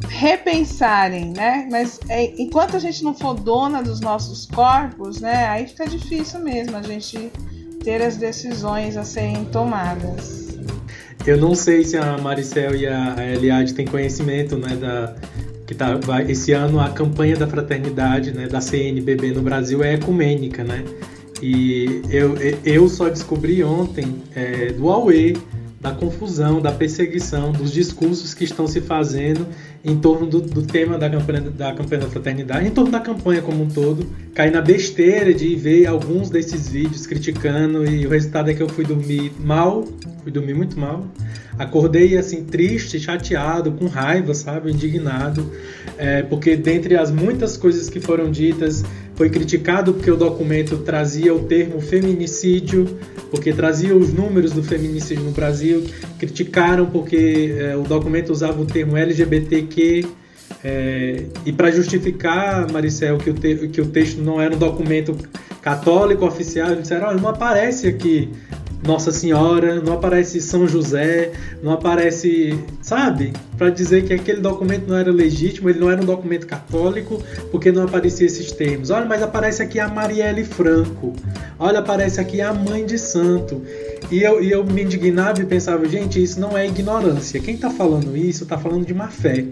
repensarem, né? Mas enquanto a gente não for dona dos nossos corpos, né? Aí fica difícil mesmo a gente ter as decisões a serem tomadas. Eu não sei se a Maricel e a Eliade têm conhecimento, né, esse ano a campanha da fraternidade, né, da CNBB no Brasil é ecumênica, né? E eu só descobri ontem do AUE, da confusão, da perseguição, dos discursos que estão se fazendo em torno do tema da campanha da fraternidade, em torno da campanha como um todo. Caí na besteira de ver alguns desses vídeos criticando e o resultado é que eu fui dormir muito mal. Acordei assim triste, chateado, com raiva, sabe, indignado, porque dentre as muitas coisas que foram ditas, foi criticado porque o documento trazia o termo feminicídio, porque trazia os números do feminicídio no Brasil, criticaram porque o documento usava o termo LGBTQ, e para justificar, Maricel, que o texto não era um documento católico oficial, eles disseram, olha, não aparece aqui Nossa Senhora, não aparece São José, não aparece, sabe? Para dizer que aquele documento não era legítimo, ele não era um documento católico, porque não aparecia esses termos. Olha, mas aparece aqui a Marielle Franco, olha, aparece aqui a Mãe de Santo. E eu me indignava e pensava, gente, isso não é ignorância. Quem está falando isso está falando de má fé.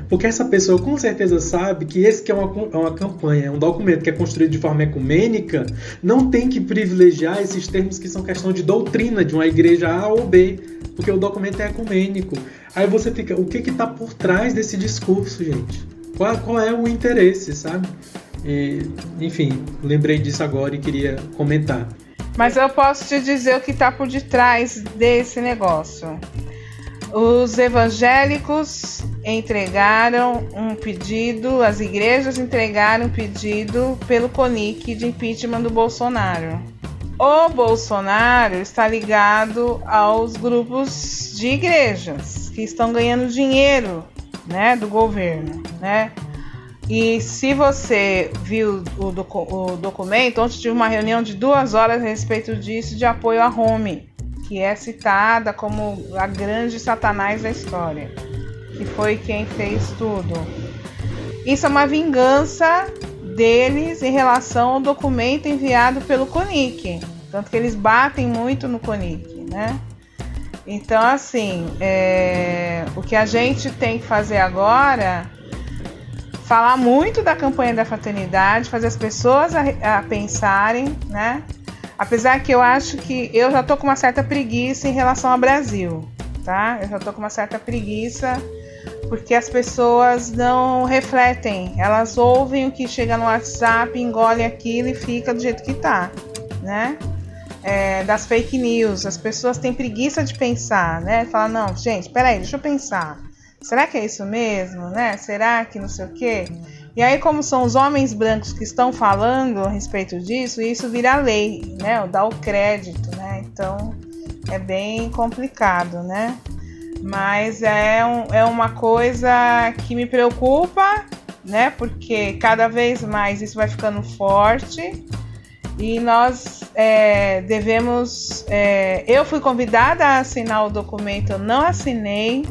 Porque essa pessoa com certeza sabe que esse que é uma campanha, é um documento que é construído de forma ecumênica, não tem que privilegiar esses termos que são questão de doutrina de uma igreja A ou B, porque o documento é ecumênico. Aí você fica, o que está por trás desse discurso, gente? Qual é o interesse, sabe? E, enfim, lembrei disso agora e queria comentar. Mas eu posso te dizer o que está por detrás desse negócio. Os evangélicos entregaram um pedido, as igrejas entregaram um pedido pelo CONIC de impeachment do Bolsonaro. O Bolsonaro está ligado aos grupos de igrejas que estão ganhando dinheiro, né, do governo, né? E se você viu o documento, ontem tive uma reunião de 2 horas a respeito disso, de apoio à Rome, que é citada como a grande satanás da história, que foi quem fez tudo. Isso é uma vingança deles em relação ao documento enviado pelo CONIC, tanto que eles batem muito no CONIC, né? Então, assim, o que a gente tem que fazer agora, falar muito da campanha da fraternidade, fazer as pessoas a pensarem, né? Apesar que eu acho que eu já tô com uma certa preguiça em relação ao Brasil, tá? Eu já tô com uma certa preguiça porque as pessoas não refletem, elas ouvem o que chega no WhatsApp, engolem aquilo e fica do jeito que tá, né? Das fake news, as pessoas têm preguiça de pensar, né? Falar, não, gente, peraí, deixa eu pensar. Será que é isso mesmo, né? Será que não sei o quê? E aí, como são os homens brancos que estão falando a respeito disso, isso vira lei, né? Dá o crédito, né? Então, é bem complicado, né? Mas é uma coisa que me preocupa, né? Porque cada vez mais isso vai ficando forte e nós devemos... eu fui convidada a assinar o documento, eu não assinei,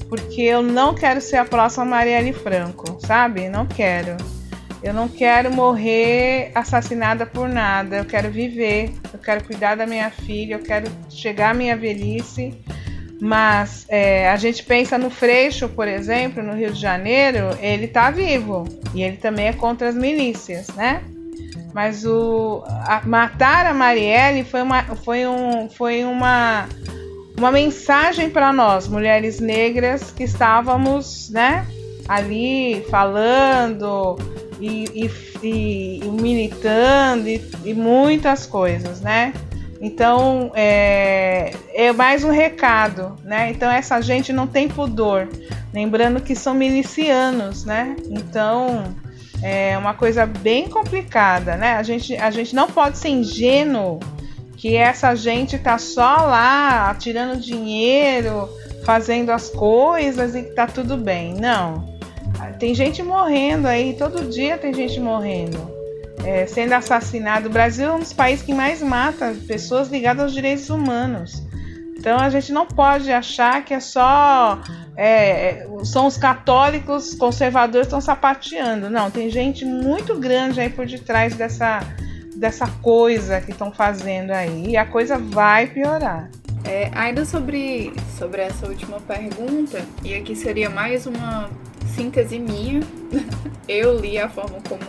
porque eu não quero ser a próxima Marielle Franco, sabe? Não quero. Eu não quero morrer assassinada por nada. Eu quero viver, eu quero cuidar da minha filha, eu quero chegar à minha velhice. Mas a gente pensa no Freixo, por exemplo, no Rio de Janeiro, ele está vivo e ele também é contra as milícias, né? Mas matar a Marielle foi uma mensagem para nós, mulheres negras que estávamos, né, ali falando e militando e muitas coisas, né? Então, é mais um recado, né? Então, essa gente não tem pudor. Lembrando que são milicianos, né? Então, é uma coisa bem complicada, né? A gente não pode ser ingênuo que essa gente tá só lá tirando dinheiro, fazendo as coisas e que tá tudo bem. Não. Tem gente morrendo aí, todo dia tem gente morrendo. Sendo assassinado. O Brasil é um dos países que mais mata pessoas ligadas aos direitos humanos. Então a gente não pode achar que são os católicos conservadores que estão sapateando. Não, tem gente muito grande aí por detrás dessa coisa que estão fazendo aí. E a coisa vai piorar. Ainda sobre essa última pergunta, e aqui seria mais uma síntese minha. Eu li a forma como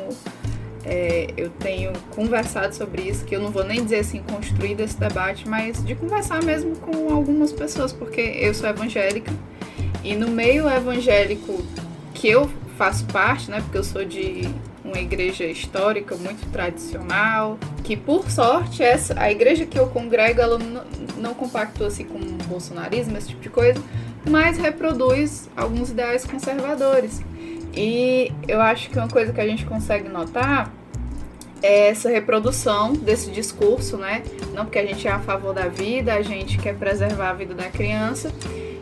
eu tenho conversado sobre isso, que eu não vou nem dizer assim construído esse debate, mas de conversar mesmo com algumas pessoas, porque eu sou evangélica e no meio evangélico que eu faço parte, né, porque eu sou de uma igreja histórica muito tradicional, que por sorte a igreja que eu congrego, ela não compactua assim com o bolsonarismo, esse tipo de coisa, mas reproduz alguns ideais conservadores. E eu acho que uma coisa que a gente consegue notar é essa reprodução desse discurso, né? Não porque a gente é a favor da vida, a gente quer preservar a vida da criança.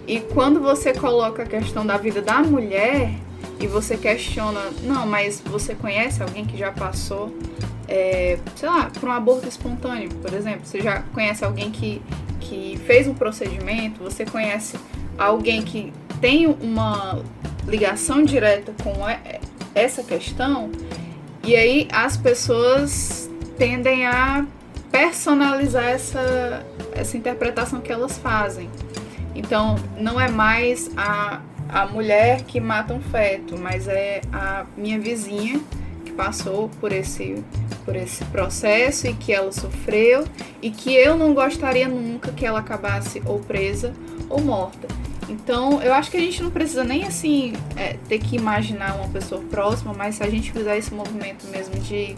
E quando você coloca a questão da vida da mulher e você questiona, não, mas você conhece alguém que já passou, sei lá, por um aborto espontâneo, por exemplo? Você já conhece alguém que fez um procedimento? Você conhece alguém que tem uma ligação direta com essa questão? E aí as pessoas tendem a personalizar essa interpretação que elas fazem. Então, não é mais a mulher que mata um feto, mas é a minha vizinha que passou por esse processo e que ela sofreu e que eu não gostaria nunca que ela acabasse ou presa ou morta. Então, eu acho que a gente não precisa nem assim ter que imaginar uma pessoa próxima, mas se a gente fizer esse movimento mesmo de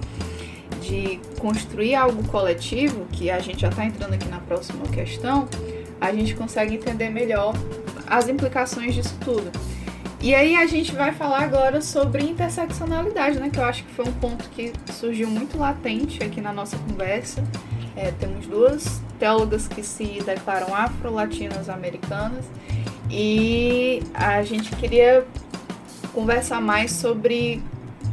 construir algo coletivo, que a gente já está entrando aqui na próxima questão, a gente consegue entender melhor as implicações disso tudo. E aí a gente vai falar agora sobre interseccionalidade, né? Que eu acho que foi um ponto que surgiu muito latente aqui na nossa conversa. Temos duas teólogas que se declaram afro-latinas americanas e a gente queria conversar mais sobre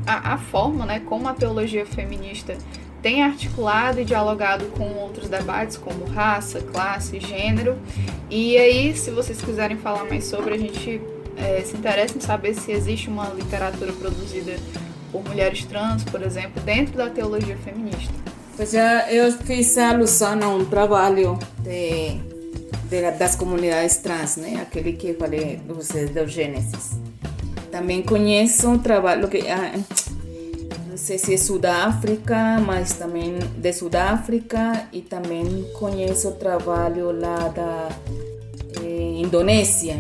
a forma, né, como a teologia feminista tem articulado e dialogado com outros debates como raça, classe, gênero. E aí, se vocês quiserem falar mais sobre, a gente se interessa em saber se existe uma literatura produzida por mulheres trans, por exemplo, dentro da teologia feminista. Pois eu fiz alusão a um trabalho das comunidades trans, né? Aquele que eu falei de vocês, do Gênesis. Também conheço um trabalho que não sei se é Sudáfrica, mas também de Sudáfrica, e também conheço o trabalho lá da Indonésia.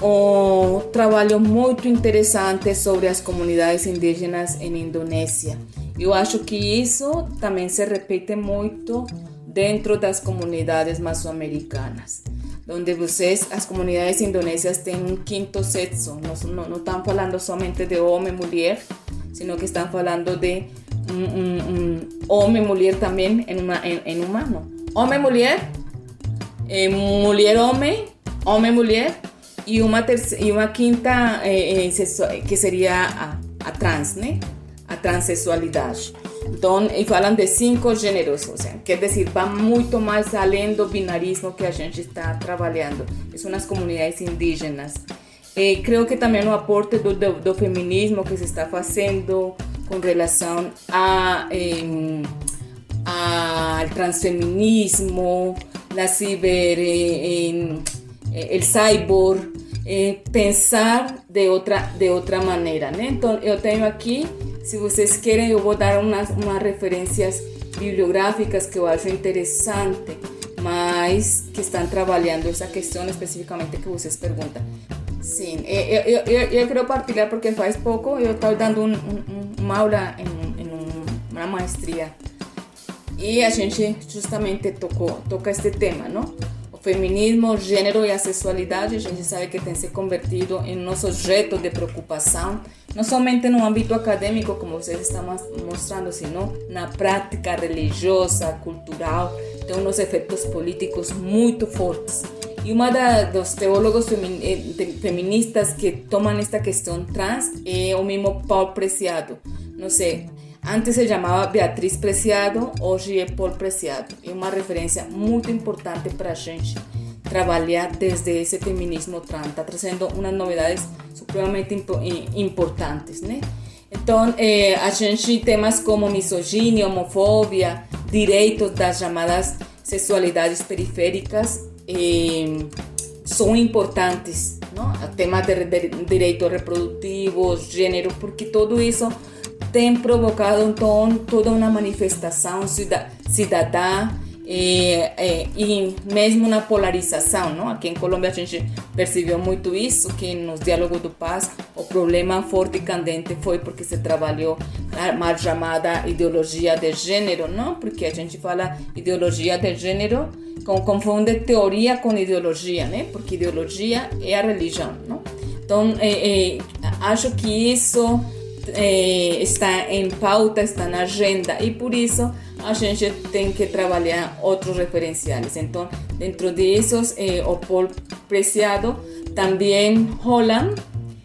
Um trabalho muito interessante sobre as comunidades indígenas em Indonésia. Eu acho que isso também se repete muito dentro das comunidades mesoamericanas, onde as comunidades indonésias têm um quinto sexo. Não estão falando somente de homem e mulher, sino que estão falando de homem e mulher também em humano. Homem e mulher, mulher-homem, homem-mulher, e uma quinta que seria a trans, né? A transexualidade. Então, e falam de 5 gêneros, ou seja, quer dizer, vai muito mais além do binarismo que a gente está trabalhando. São as comunidades indígenas. Creio que também o aporte do feminismo que se está fazendo com relação ao transfeminismo, la ciber, el cyborg, pensar de outra maneira, né? Então, eu tenho aqui, se vocês querem, eu vou dar umas referências bibliográficas que eu acho interessante, mas que estão trabalhando essa questão especificamente que vocês perguntam. Sim, eu quero partilhar porque faz pouco eu estava dando uma aula em uma maestria e a gente justamente toca este tema, não? O feminismo, o gênero e a sexualidade, a gente sabe que tem se convertido em nosso objeto de preocupação, não somente no âmbito acadêmico, como vocês estão mostrando, sino na prática religiosa, cultural, tem uns efeitos políticos muito fortes. E uma dos teólogos feministas que tomam esta questão trans é o mesmo Paul Preciado. Não sei, antes se chamava Beatriz Preciado, hoje é Paul Preciado. É uma referência muito importante para a gente trabalhar desde esse feminismo trans. Está trazendo umas novidades supremamente importantes, né? Então, a gente temas como misoginia, homofobia, direitos das chamadas sexualidades periféricas, são importantes, não? Temas de direitos reprodutivos, gênero, porque tudo isso tem provocado então toda uma manifestação cidadã e mesmo na polarização, não? Aqui em Colômbia a gente percebeu muito isso, que nos diálogos do paz o problema forte e candente foi porque se trabalhou a mal chamada ideologia de gênero, não? Porque a gente fala ideologia de gênero, confunde teoria com ideologia, né? Porque ideologia é a religião, não? Então, acho que isso está em pauta, está na agenda e por isso a gente tem que trabalhar outros referenciais. Então, dentro desses, o Paul Preciado, também Holland,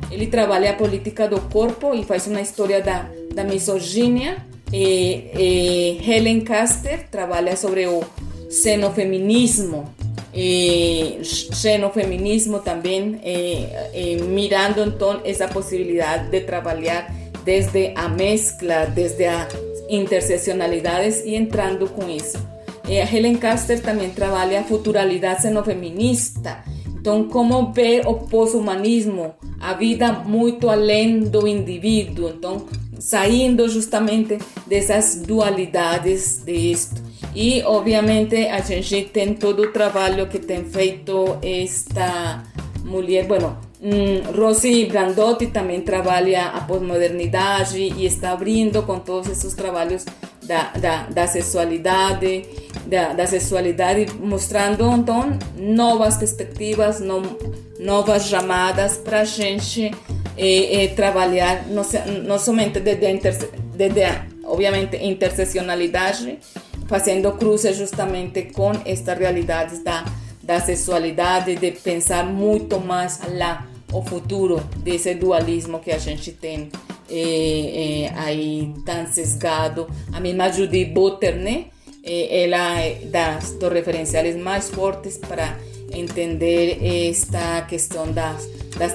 ele trabalha a política do corpo e faz uma história da misoginia. Helen Caster trabalha sobre o xenofeminismo. Xenofeminismo também, mirando então essa possibilidade de trabalhar desde a mescla, desde as interseccionalidades e entrando com isso. A Helen Caster também trabalha a futuralidade xenofeminista. Então, como ver o pós-humanismo, a vida muito além do indivíduo. Então, saindo justamente dessas dualidades disto. E, obviamente, a gente tem todo o trabalho que tem feito esta mulher, Rosi Brandotti também trabalha a pós-modernidade e está abrindo com todos esses trabalhos da sexualidade, mostrando então novas perspectivas, novas chamadas para a gente trabalhar não somente desde obviamente interseccionalidade, fazendo cruzes justamente com estas realidades da sexualidade, de pensar muito mais lá o futuro desse dualismo que a gente tem aí tão sesgado. A mesma Judy Butler, né? Ela é dos referenciais mais fortes para entender esta questão das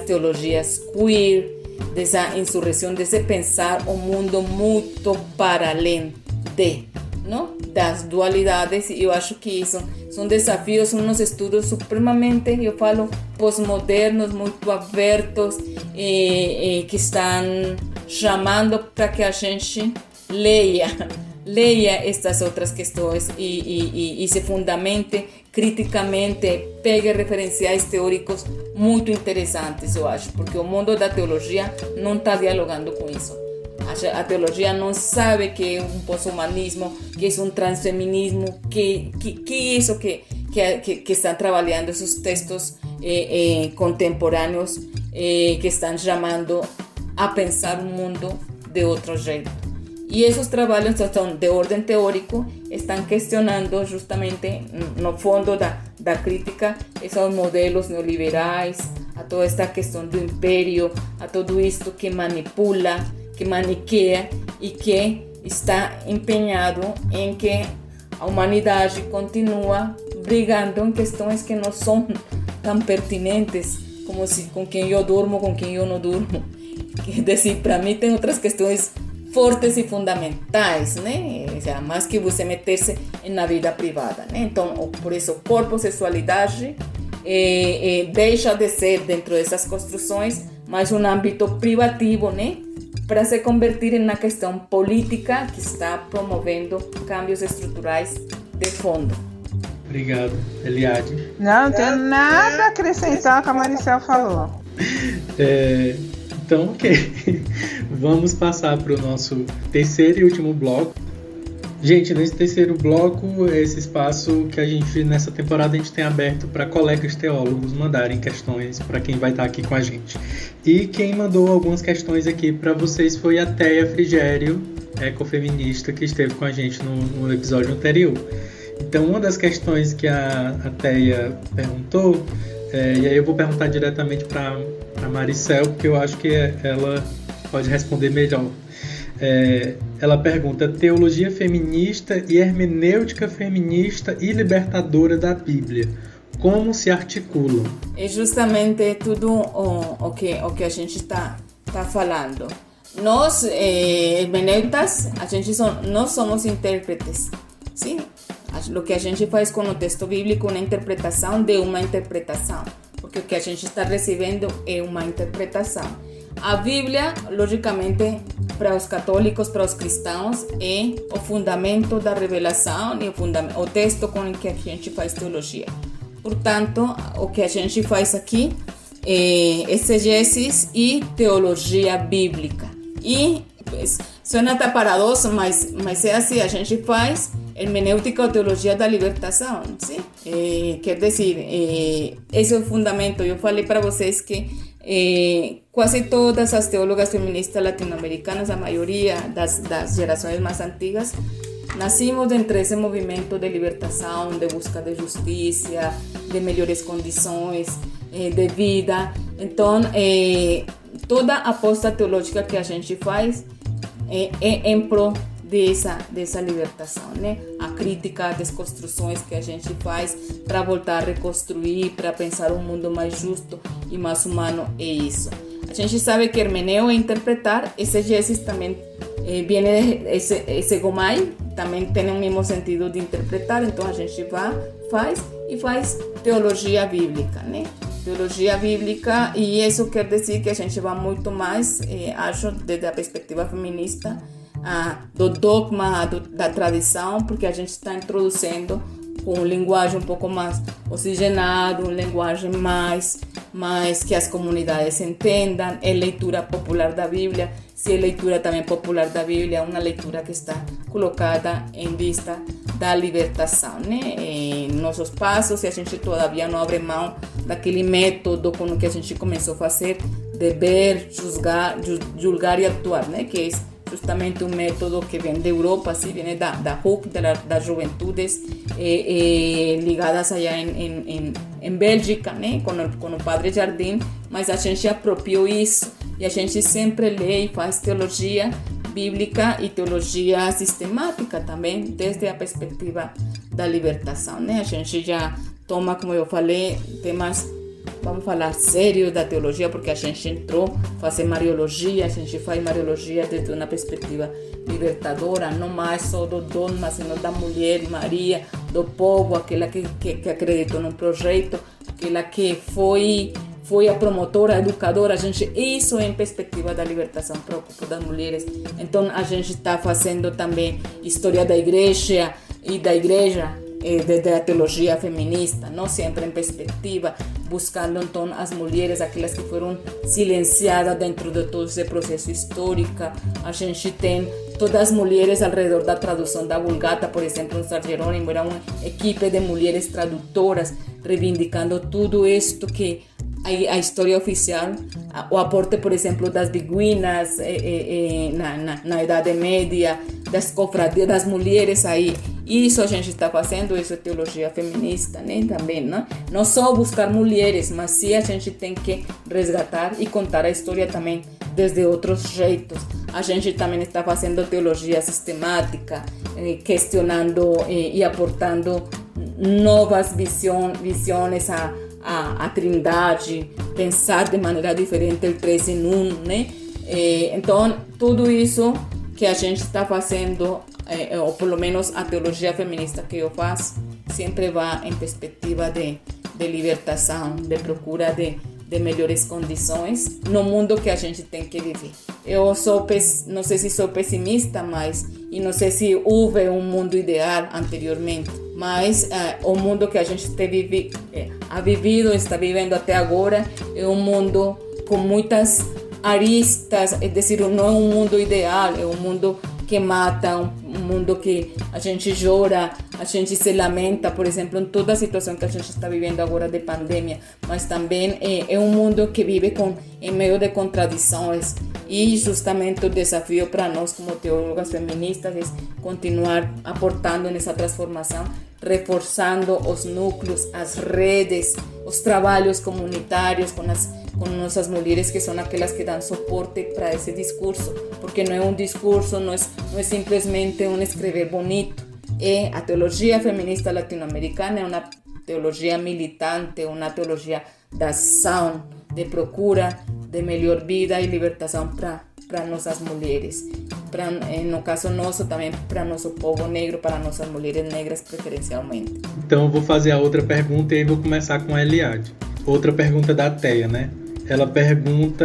teologias queer, dessa insurreição, desse pensar o mundo muito para além não? Das dualidades. E eu acho que isso são desafios, são uns estudos supremamente, eu falo, pós-modernos, muito abertos, que estão chamando para que a gente leia estas outras questões e se fundamente criticamente, pegue referenciais teóricos muito interessantes, eu acho, porque o mundo da teologia não está dialogando com isso. A teologia não sabe que é um pós-humanismo, que é um transfeminismo, que é isso que estão trabalhando esses textos contemporâneos que estão chamando a pensar o mundo de outro jeito. E esses trabalhos são de ordem teórico, estão questionando justamente, no fundo da crítica, esses modelos neoliberais, a toda esta questão do império, a tudo isto que manipula, que maniqueia e que está empenhado em que a humanidade continua brigando em questões que não são tão pertinentes, como se com quem eu durmo, com quem eu não durmo. Quer dizer, para mim tem outras questões fortes e fundamentais, né? Ou seja, mais que você meter-se na vida privada, né? Então, por isso, corpo, sexualidade deixa de ser dentro dessas construções mais um âmbito privativo, né? Para se convertir em uma questão política que está promovendo cambios estruturais de fundo. Obrigado, Eliade. Não tenho nada a acrescentar ao que a Maricel falou. Então, ok. Vamos passar para o nosso terceiro e último bloco. Gente, nesse terceiro bloco, esse espaço que a gente, nessa temporada, a gente tem aberto para colegas teólogos mandarem questões para quem vai estar aqui com a gente. E quem mandou algumas questões aqui para vocês foi a Teia Frigério, ecofeminista, que esteve com a gente no episódio anterior. Então, uma das questões que a Teia perguntou, e aí eu vou perguntar diretamente para a Maricel, porque eu acho que ela pode responder melhor. Ela pergunta: teologia feminista e hermenêutica feminista e libertadora da Bíblia, como se articulam? É justamente tudo o que a gente está falando. Nós, hermeneutas, nós somos intérpretes, sim? O que a gente faz com o texto bíblico é uma interpretação de uma interpretação, porque o que a gente está recebendo é uma interpretação. A Bíblia, logicamente, para os católicos, para os cristãos, é o fundamento da revelação e o texto com que a gente faz teologia. Portanto, o que a gente faz aqui é exegesis e teologia bíblica. E suena até paradoxo, mas é assim, a gente faz hermenêutica ou teologia da libertação, sim? Quer dizer, esse é o fundamento. Eu falei para vocês que quase todas as teólogas feministas latino-americanas, a maioria das gerações mais antigas, nascimos dentro desse movimento de libertação, de busca de justiça, de melhores condições de vida. Então, toda a aposta teológica que a gente faz é em prol dessa libertação, né? A crítica, a desconstruções que a gente faz para voltar a reconstruir, para pensar um mundo mais justo e mais humano, é isso. A gente sabe que hermeneu é interpretar, exegesis também viene esse gomai, também tem o mesmo sentido de interpretar, então a gente faz teologia bíblica, né? Teologia bíblica, e isso quer dizer que a gente vai muito mais, acho, desde a perspectiva feminista, do dogma, da tradição, porque a gente está introduzindo com linguagem um pouco mais oxigenada, uma linguagem mais que as comunidades entendam. É leitura popular da Bíblia. Se é leitura também popular da Bíblia, é uma leitura que está colocada em vista da libertação, né? Nossos passos, e a gente todavia não abre mão daquele método com o que a gente começou a fazer, de ver, julgar e atuar, né? Que é justamente um método que vem da Europa, assim, vem da HUC, das juventudes ligadas allá em Bélgica, né? Com o Padre Jardim, mas a gente apropriou isso e a gente sempre lê e faz teologia bíblica e teologia sistemática também, desde a perspectiva da libertação, né? A gente já toma, como eu falei, temas, vamos falar sério da teologia, porque a gente entrou a fazer Mariologia, a gente faz Mariologia desde uma perspectiva libertadora, não mais só do dogma, sino da mulher Maria, do povo, aquela que acreditou num projeto, aquela que foi a promotora, a educadora, isso em perspectiva da libertação para o corpo das mulheres. Então a gente está fazendo também história da igreja e da igreja, desde a teologia feminista, não sempre em perspectiva, buscando então as mulheres, aquelas que foram silenciadas dentro de todo esse processo histórico. A gente tem todas as mulheres ao redor da tradução da Vulgata, por exemplo, no São Jerônimo, era uma equipe de mulheres tradutoras reivindicando tudo isto que a história oficial, o aporte, por exemplo, das beguinas na Idade Média, das cofradias, das mulheres aí. Isso a gente está fazendo, isso é teologia feminista, né? Também, né? Não só buscar mulheres, mas sim a gente tem que resgatar e contar a história também desde outros jeitos. A gente também está fazendo teologia sistemática, questionando e aportando novas visões à Trindade, pensar de maneira diferente o 3 em 1, né? Então, tudo isso que a gente está fazendo, ou pelo menos a teologia feminista que eu faço, sempre vai em perspectiva de libertação, de procura de melhores condições no mundo que a gente tem que viver. Eu não sei se sou pessimista, e não sei se houve um mundo ideal anteriormente, mas o mundo que a gente ha vivido, está vivendo até agora, é um mundo com muitas aristas, é dizer, não é um mundo ideal, é um mundo que mata, um mundo que a gente chora, a gente se lamenta, por exemplo, em toda a situação que a gente está vivendo agora de pandemia, mas também é um mundo que vive em meio de contradições, e justamente o desafio para nós como teólogas feministas é continuar aportando nessa transformação, reforçando os núcleos, as redes, os trabalhos comunitários com nossas mulheres, que são aquelas que dão suporte para esse discurso, porque não é um discurso, não é simplesmente um escrever bonito. A teologia feminista latino-americana é uma teologia militante, uma teologia da ação, de procura de melhor vida e libertação para nossas mulheres, no caso nosso também para nosso povo negro, para nossas mulheres negras preferencialmente. Então eu vou fazer a outra pergunta e aí vou começar com a Eliade. Outra pergunta da Teia, né? Ela pergunta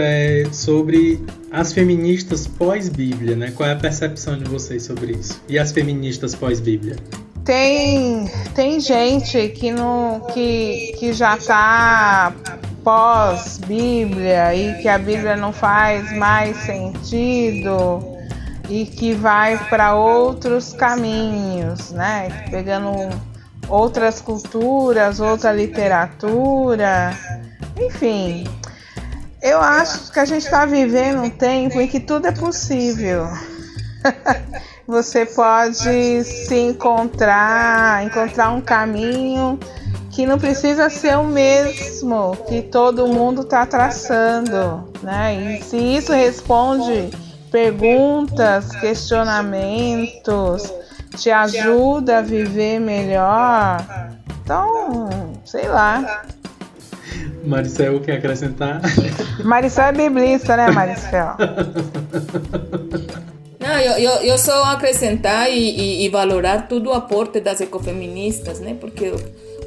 sobre as feministas pós-Bíblia, né? Qual é a percepção de vocês sobre isso? E as feministas pós-Bíblia? Tem gente que já está pós-Bíblia e que a Bíblia não faz mais sentido e que vai para outros caminhos, né? Pegando outras culturas, outra literatura, enfim. Eu acho que a gente está vivendo um tempo em que tudo é possível. Você pode se encontrar um caminho que não precisa ser o mesmo que todo mundo está traçando, né? E se isso responde perguntas, questionamentos, te ajuda a viver melhor, então, sei lá. Maricel, quer acrescentar? Maricel é biblista, né, Maricel? Não, eu só acrescentar e valorar todo o aporte das ecofeministas, né? Porque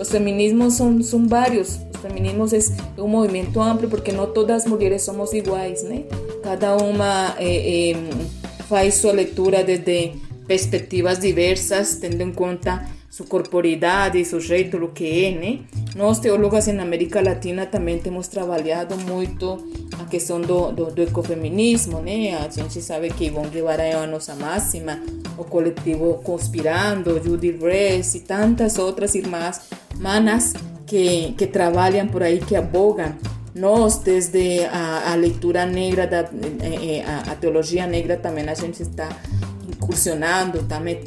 os feminismos são vários. Os feminismos é um movimento amplo, porque não todas as mulheres somos iguais, né? Cada uma faz sua leitura desde perspectivas diversas, tendo em conta sua corporidade, seu jeito, o que é, né? Nós, teólogas na América Latina, também temos trabalhado muito a questão do ecofeminismo, né? A gente sabe que Ivonne Guevara é a nossa máxima, o coletivo Conspirando, Judy Ress e tantas outras irmãs manas que trabalham por aí, que abogam. Nós, desde a leitura negra, a teologia negra, também a gente está incursionando, também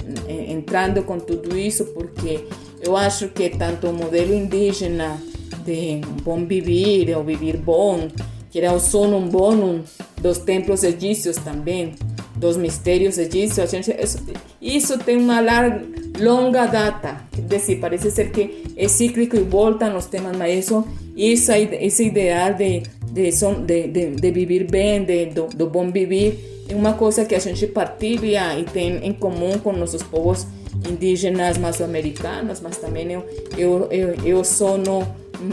entrando com tudo isso, porque eu acho que tanto o modelo indígena de bom viver, ou viver bom, que era o sonum bonum dos templos egípcios também, dos mistérios egípcios, isso tem uma longa data, parece ser que é cíclico e volta nos temas, mas esse ideal de viver bem, do bom viver, é uma coisa que a gente partilha e tem em comum com nossos povos indígenas mesoamericanos, mas também eu sou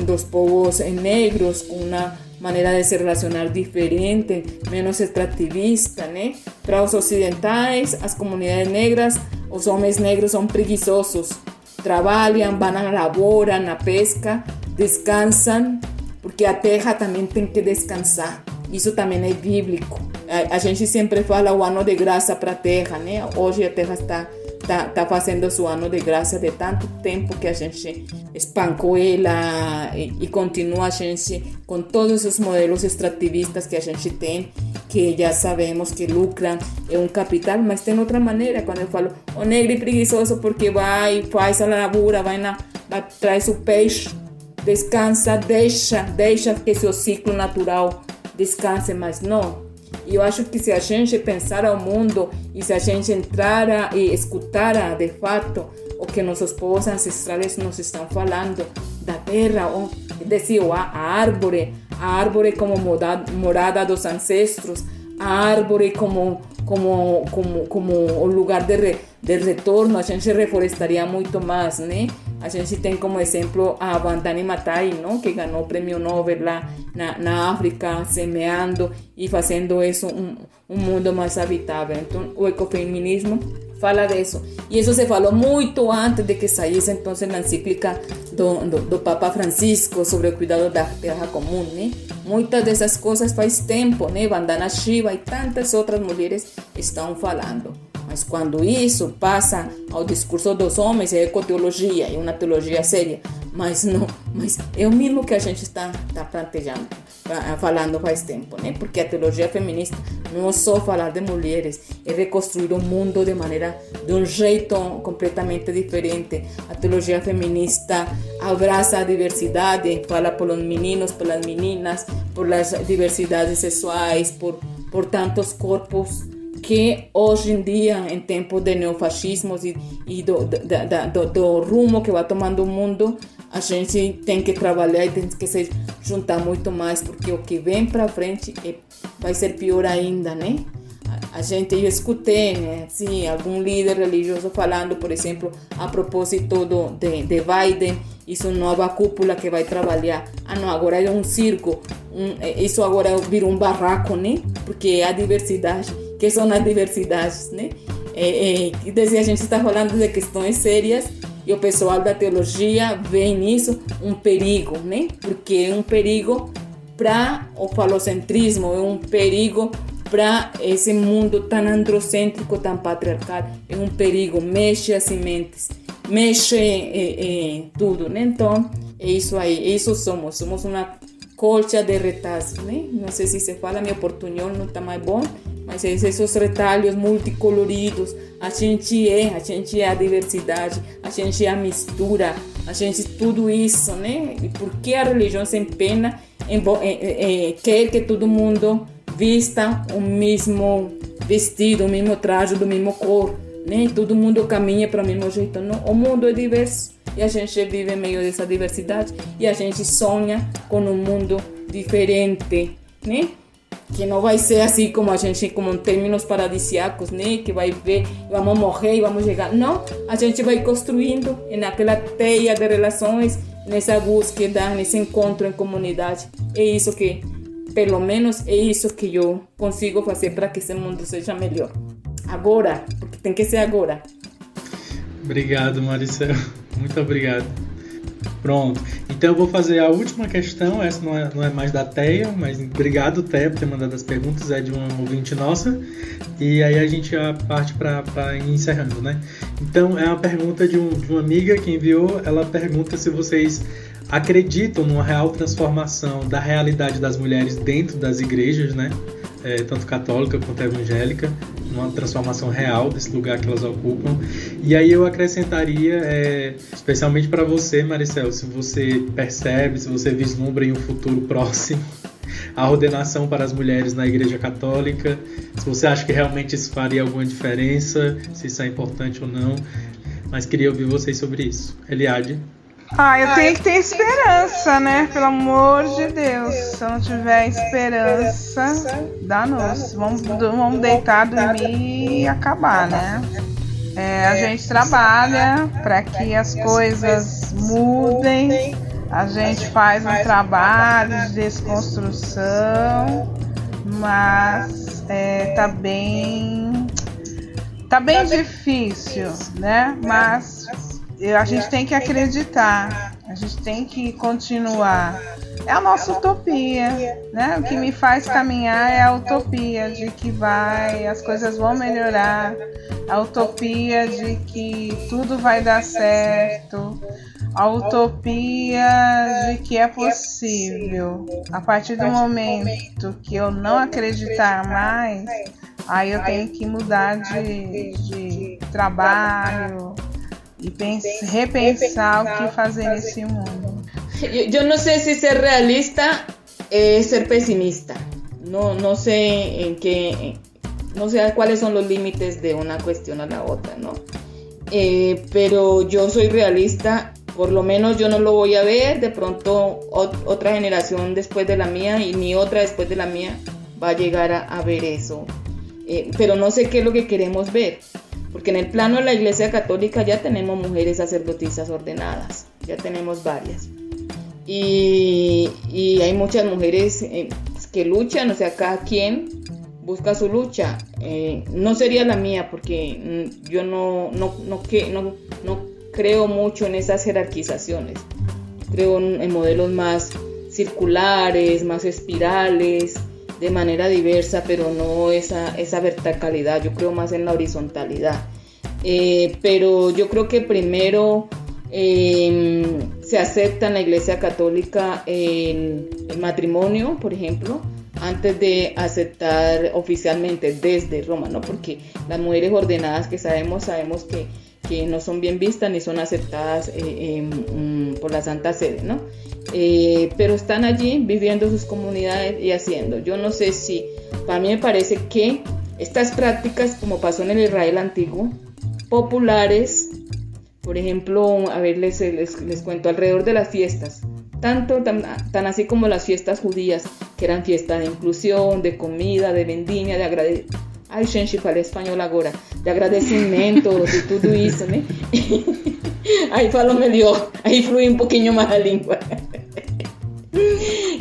dos povos negros com uma maneira de se relacionar diferente, menos extrativista, né? Para os ocidentais, as comunidades negras, os homens negros são preguiçosos, trabalham, vão à lavoura, na pesca, descansam, porque a terra também tem que descansar. Isso também é bíblico. A gente sempre fala o ano de graça para a terra, né? Hoje a terra está fazendo seu ano de graça de tanto tempo que a gente espancou ela e continua a gente com todos os modelos extrativistas que a gente tem, que já sabemos que lucram, é um capital, mas tem outra maneira. Quando eu falo o negro é preguiçoso porque vai, faz a lavoura, vai traz o peixe, descansa, deixa que seu ciclo natural descanse, mas não. E eu acho que se a gente pensar ao mundo e se a gente entrar e escutar de fato o que nossos povos ancestrais nos estão falando da terra, a árvore como morada dos ancestros, a árvore como o lugar de retorno, a gente reflorestaria muito mais, né? A gente tem como exemplo a Vandana Maathai, não? Que ganhou o prêmio Nobel lá na África, semeando e fazendo isso um mundo mais habitável. Então, o ecofeminismo fala disso. E isso se falou muito antes de que saísse então na encíclica do Papa Francisco sobre o cuidado da terra comum, né? Muitas dessas coisas faz tempo, né? Vandana Shiva e tantas outras mulheres estão falando. Mas quando isso passa ao discurso dos homens, é ecoteologia, é uma teologia séria. Mas é o mesmo que a gente está planejando, falando faz tempo, né? Porque a teologia feminista não é só falar de mulheres, é reconstruir o mundo de um jeito completamente diferente. A teologia feminista abraça a diversidade, fala pelos meninos, pelas meninas, por as diversidades sexuais, por tantos corpos que hoje em dia, em tempo de neofascismos e do rumo que vai tomando o mundo, a gente tem que trabalhar e tem que se juntar muito mais, porque o que vem para frente vai ser pior ainda, né? Eu escutei, né, assim, algum líder religioso falando, por exemplo, a propósito de Biden, isso nova cúpula que vai trabalhar. Não, agora é um circo, isso agora virou um barraco, né? Porque a diversidade, que são as diversidades, né? E desde a gente está falando de questões sérias e o pessoal da teologia vê nisso um perigo, né? Porque é um perigo para o falocentrismo, é um perigo para esse mundo tão androcêntrico, tão patriarcal, é um perigo, mexe as sementes, mexe tudo, né? Então, é isso aí, isso somos uma colcha de retalhos, né? Não sei se se fala, meu portunhol não está mais bom, mas esses retalhos multicoloridos, a gente é a diversidade, a gente é a mistura, a gente tudo isso, né? E por que a religião se empenha quer que todo mundo vista o mesmo vestido, o mesmo traje, do mesmo cor, né? Todo mundo caminha para o mesmo jeito, não? O mundo é diverso e a gente vive em meio dessa diversidade e a gente sonha com um mundo diferente, né? Que não vai ser assim como a gente, como em termos paradisíacos, né? Que vai ver, vamos morrer e vamos chegar. Não, a gente vai construindo naquela teia de relações, nessa búsqueda, nesse encontro em comunidade. É isso que, pelo menos, é isso que eu consigo fazer para que esse mundo seja melhor. Agora, porque tem que ser agora. Obrigado, Maricel. Muito obrigado. Pronto. Então eu vou fazer a última questão. Essa não é mais da Teia, mas obrigado, Teia, por ter mandado as perguntas. É de uma ouvinte nossa. E aí a gente já parte para ir encerrando, né? Então é uma pergunta de uma amiga que enviou. Ela pergunta se vocês acreditam numa real transformação da realidade das mulheres dentro das igrejas, né? Tanto católica quanto evangélica, uma transformação real desse lugar que elas ocupam. E aí eu acrescentaria, especialmente para você, Maricel, se você percebe, se você vislumbra em um futuro próximo a ordenação para as mulheres na Igreja Católica, se você acha que realmente isso faria alguma diferença, se isso é importante ou não, mas queria ouvir vocês sobre isso. Eliade? Eu tenho que ter esperança, né? Pelo amor de Deus. Se eu não tiver esperança, dá-nos. Vamos deitar, dormir e acabar, né? A gente trabalha para que as coisas mudem. A gente faz um trabalho de desconstrução, mas tá bem difícil, né? Mas a gente tem que acreditar, a gente tem que continuar. É a nossa utopia, né? O que me faz caminhar é a utopia de que as coisas vão melhorar, a utopia de que tudo vai dar certo, a utopia de que é possível. A partir do momento que eu não acreditar mais, aí eu tenho que mudar de trabalho e repensar o que fazer nesse mundo. Eu não sei se ser realista é ser pessimista. no sé no sé cuáles son los límites de una cuestión a la otra, ¿no? Pero yo soy realista, por lo menos yo no lo voy a ver, de pronto otra generación después de la mía y ni otra después de la mía va a llegar a ver eso. Pero no sé qué es lo que queremos ver, porque en el plano de la Iglesia Católica ya tenemos mujeres sacerdotisas ordenadas, ya tenemos varias. Y hay muchas mujeres que luchan, o sea, cada quien busca su lucha. No sería la mía, porque yo no creo mucho en esas jerarquizaciones. Creo en modelos más circulares, más espirales, de manera diversa, pero no esa verticalidad. Yo creo más en la horizontalidad. Pero yo creo que primero se acepta en la Iglesia Católica el matrimonio, por ejemplo, antes de aceptar oficialmente desde Roma, ¿no? Porque las mujeres ordenadas que sabemos que no son bien vistas ni son aceptadas por la Santa Sede, ¿no? Pero están allí viviendo sus comunidades y haciendo. Yo no sé si, para mí me parece que estas prácticas, como pasó en el Israel antiguo, populares, por ejemplo, a ver, les cuento, alrededor de las fiestas, tan así como las fiestas judías, que eran fiestas de inclusión, de comida, de vendimia, de agradecimiento. Ai, gente, falei espanhol agora. De agradecimento, de tudo isso, né? Aí falo melhor, aí flui um pouquinho mais a língua.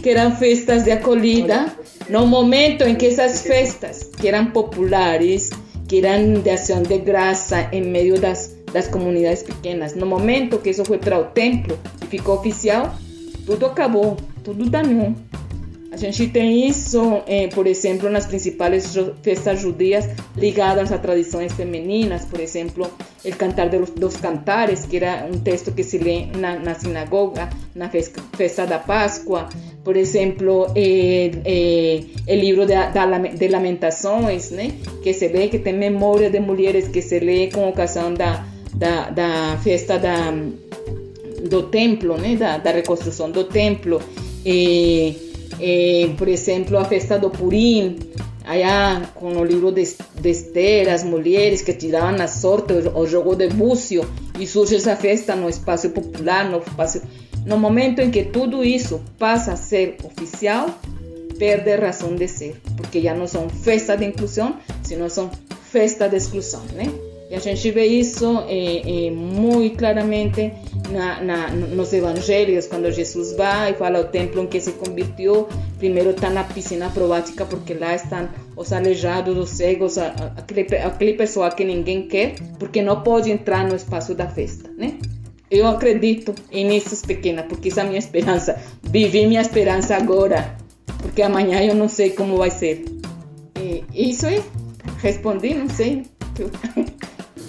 Que eram festas de acolhida, no momento em que essas festas, que eram populares, que eram de ação de graça em meio das comunidades pequenas, no momento que isso foi para o templo e ficou oficial, tudo acabou, tudo danou. A gente tem isso, por exemplo, nas principais festas judias ligadas a tradições femininas, por exemplo, o Cantar dos Cantares, que era um texto que se lê na sinagoga, na festa da Páscoa, por exemplo, o livro de Lamentações, né, que se lê, que tem memória de mulheres, que se lê com ocasião da festa do templo, né, da reconstrução do templo. Por exemplo, a festa do Purim, allá com o livro de Esther, as mulheres que tiravam a sorte, o jogo de búzio, e surge essa festa no espaço popular, no momento em que tudo isso passa a ser oficial, perde a razão de ser, porque já não são festas de inclusão, senão são festas de exclusão, né? E a gente vê isso muito claramente nos evangelhos, quando Jesus vai e fala o templo em que se convirtió, primeiro está na piscina acrobática, porque lá estão os aleijados, os cegos, aquele pessoal que ninguém quer, porque não pode entrar no espaço da festa, né? Eu acredito em nisso pequenas, porque essa é a minha esperança. Vivi minha esperança agora, porque amanhã eu não sei como vai ser. Isso aí, respondi, não sei.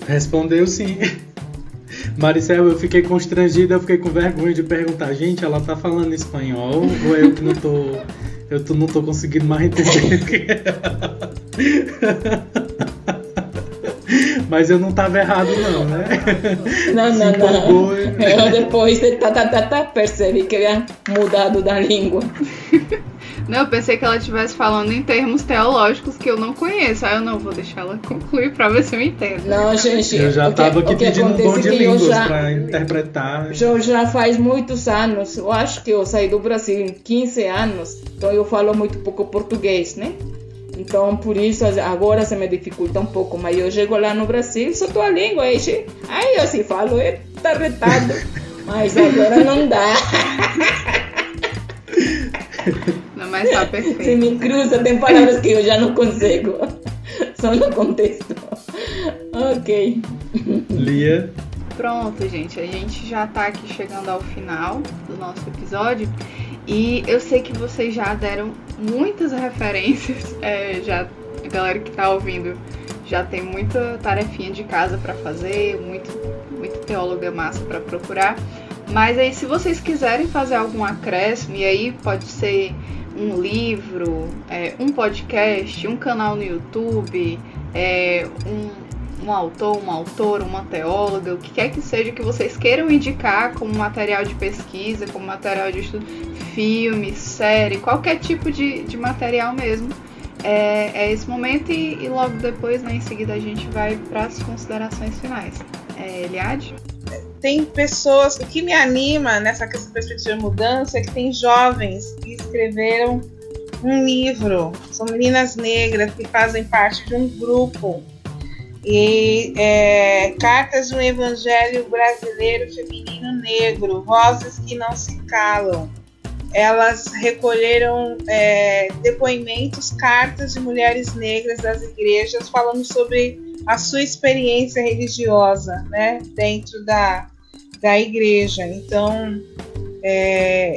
Respondeu sim. Maricel, eu fiquei constrangida, eu fiquei com vergonha de perguntar, gente, ela tá falando espanhol ou eu que não tô conseguindo mais entender? Mas eu não tava errado não, né? Não. Eu depois percebi que havia mudado da língua. Não, eu pensei que ela estivesse falando em termos teológicos que eu não conheço. Aí eu não vou deixar ela concluir pra ver se eu entendo. Não, gente. Eu já estava aqui pedindo um dom de línguas pra interpretar. Já faz muitos anos. Eu acho que eu saí do Brasil em 15 anos. Então eu falo muito pouco português, né? Então por isso agora se me dificulta um pouco. Mas eu chego lá no Brasil, só tua língua. Aí eu assim falo, tá retado. Mas agora não dá. Não, mas tá perfeito. Se me cruza, tem palavras que eu já não consigo. Só no contexto. Ok. Lia. Pronto, gente. A gente já tá aqui chegando ao final do nosso episódio. E eu sei que vocês já deram muitas referências. A galera que tá ouvindo já tem muita tarefinha de casa para fazer, muito teóloga massa para procurar. Mas aí, se vocês quiserem fazer algum acréscimo, e aí pode ser um livro, um podcast, um canal no YouTube, um autor, uma autora, uma teóloga, o que quer que seja que vocês queiram indicar como material de pesquisa, como material de estudo, filme, série, qualquer tipo de material mesmo. É esse momento e logo depois, né, em seguida, a gente vai para as considerações finais. Eliade? Tem pessoas, o que me anima nessa questão de perspectiva de mudança é que tem jovens que escreveram um livro, são meninas negras que fazem parte de um grupo, e Cartas de um Evangelho Brasileiro Feminino Negro, Vozes que Não Se Calam. Elas recolheram depoimentos, cartas de mulheres negras das igrejas falando sobre a sua experiência religiosa, né, dentro da igreja. Então,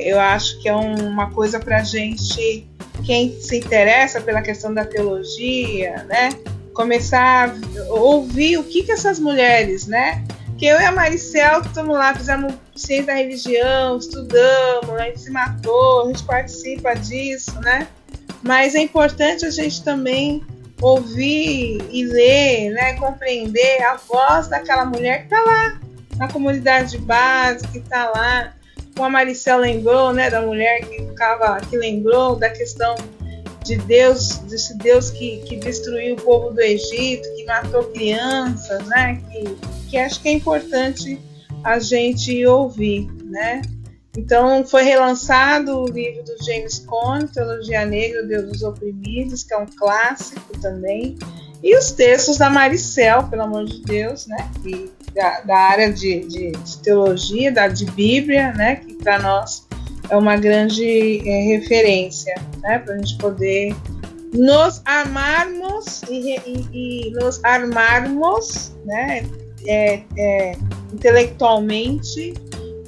eu acho que é uma coisa para a gente, quem se interessa pela questão da teologia, né, começar a ouvir o que essas mulheres, né, que eu e a Maricel estamos lá, fizemos ciência da religião, estudamos, a gente se matou, a gente participa disso, né, mas é importante a gente também ouvir e ler, né, compreender a voz daquela mulher que está lá na comunidade de base, que está lá, como a Maricel lembrou, né, da mulher que lembrou da questão de Deus, desse Deus que destruiu o povo do Egito, que matou crianças, né, que acho que é importante a gente ouvir, né. Então, foi relançado o livro do James Cone, Teologia Negra, o Deus dos Oprimidos, que é um clássico também, e os textos da Maricel, pelo amor de Deus, né, da área de teologia, de Bíblia, né, que para nós é uma grande referência, né, para a gente poder nos armarmos e nos armarmos, né, intelectualmente,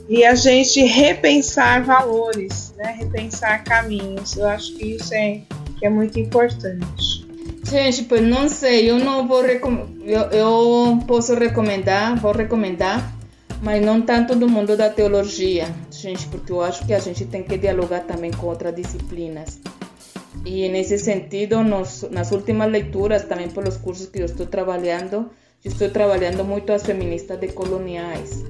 e a gente repensar valores, né, repensar caminhos. Eu acho que isso que é muito importante. Gente, pues não sei, eu não vou eu posso recomendar, mas não tanto do mundo da teologia, gente, porque eu acho que a gente tem que dialogar também com outras disciplinas. E nesse sentido, nas últimas leituras, também pelos cursos que eu estou trabalhando muito as feministas decoloniais,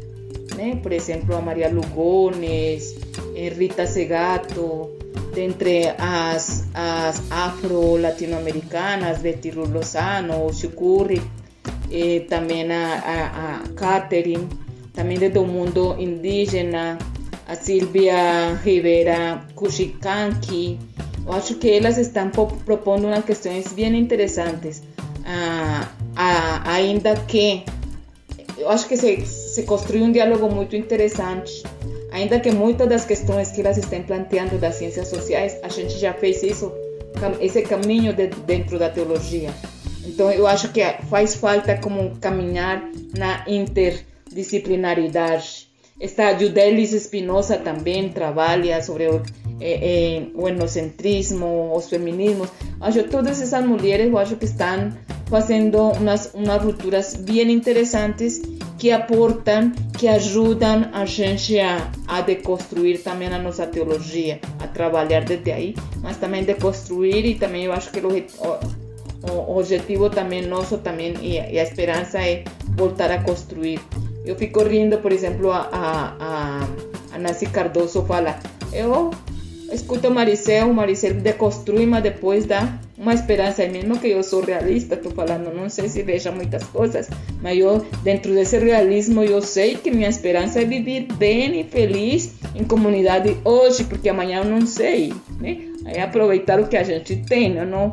né? Por exemplo, a Maria Lugones, Rita Segato, dentre as afro-latino-americanas, Betty Ruth Lozano, Shukuri, também a Catherine, também do mundo indígena, a Silvia Rivera Kushikanki. Eu acho que elas estão propondo umas questões bem interessantes, ainda que eu acho que se construiu um diálogo muito interessante, ainda que muitas das questões que elas estão planteando das ciências sociais, a gente já fez esse caminho dentro da teologia. Então eu acho que faz falta como caminhar na interdisciplinaridade. Esta Yudelis Espinosa também trabalha sobre o etnocentrismo, os feminismos. Acho que todas essas mulheres, eu acho que estão fazendo umas rupturas bem interessantes que aportam, que ajudam a gente a deconstruir também a nossa teologia, a trabalhar desde aí, mas também deconstruir, e também eu acho que o objetivo também nosso também e a esperança é voltar a construir. Eu fico rindo, por exemplo, a Nancy Cardoso fala, eu escuto Maricel deconstrui, mas depois dá uma esperança. E mesmo que eu sou realista, estou falando, não sei se veja muitas coisas, mas eu, dentro desse realismo, eu sei que minha esperança é viver bem e feliz em comunidade hoje, porque amanhã eu não sei, né? É aproveitar o que a gente tem. Eu não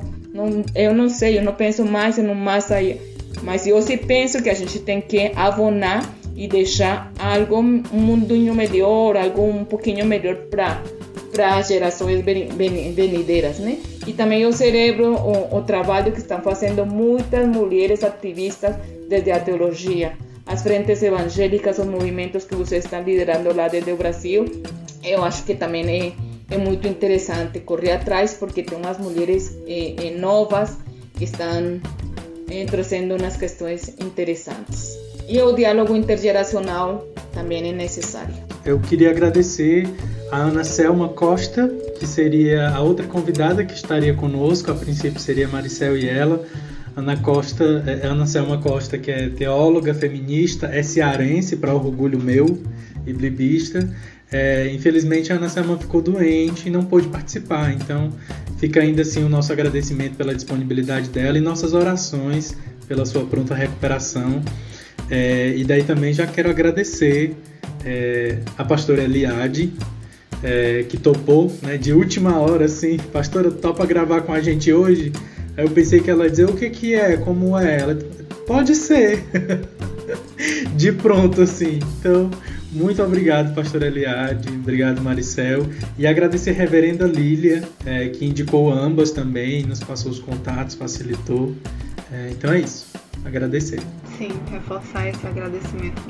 sei, eu não penso mais no mais aí, mas eu sim penso que a gente tem que abonar e deixar um mundinho melhor, algo um pouquinho melhor para as gerações venideiras, né? E também eu celebro o trabalho que estão fazendo muitas mulheres ativistas desde a teologia, as frentes evangélicas, os movimentos que vocês estão liderando lá desde o Brasil. Eu acho que também é muito interessante correr atrás, porque tem umas mulheres novas que estão trazendo umas questões interessantes. E o diálogo intergeracional também é necessário. Eu queria agradecer a Ana Selma Costa, que seria a outra convidada que estaria conosco. A princípio seria Maricel e ela. Ana Selma Costa, que é teóloga feminista, é cearense, para orgulho meu, e biblista. Infelizmente a Ana Selma ficou doente e não pôde participar, então fica ainda assim o nosso agradecimento pela disponibilidade dela e nossas orações pela sua pronta recuperação. E daí também já quero agradecer a pastora Eliade, que topou, né, de última hora, assim, pastora, topa gravar com a gente hoje? Aí eu pensei que ela ia dizer, o que é, como é? Ela, pode ser, de pronto, assim. Então, muito obrigado, pastora Eliade, obrigado, Maricel, e agradecer a reverenda Lília, que indicou ambas também, nos passou os contatos, facilitou. Então é isso, agradecer. Sim, reforçar esse agradecimento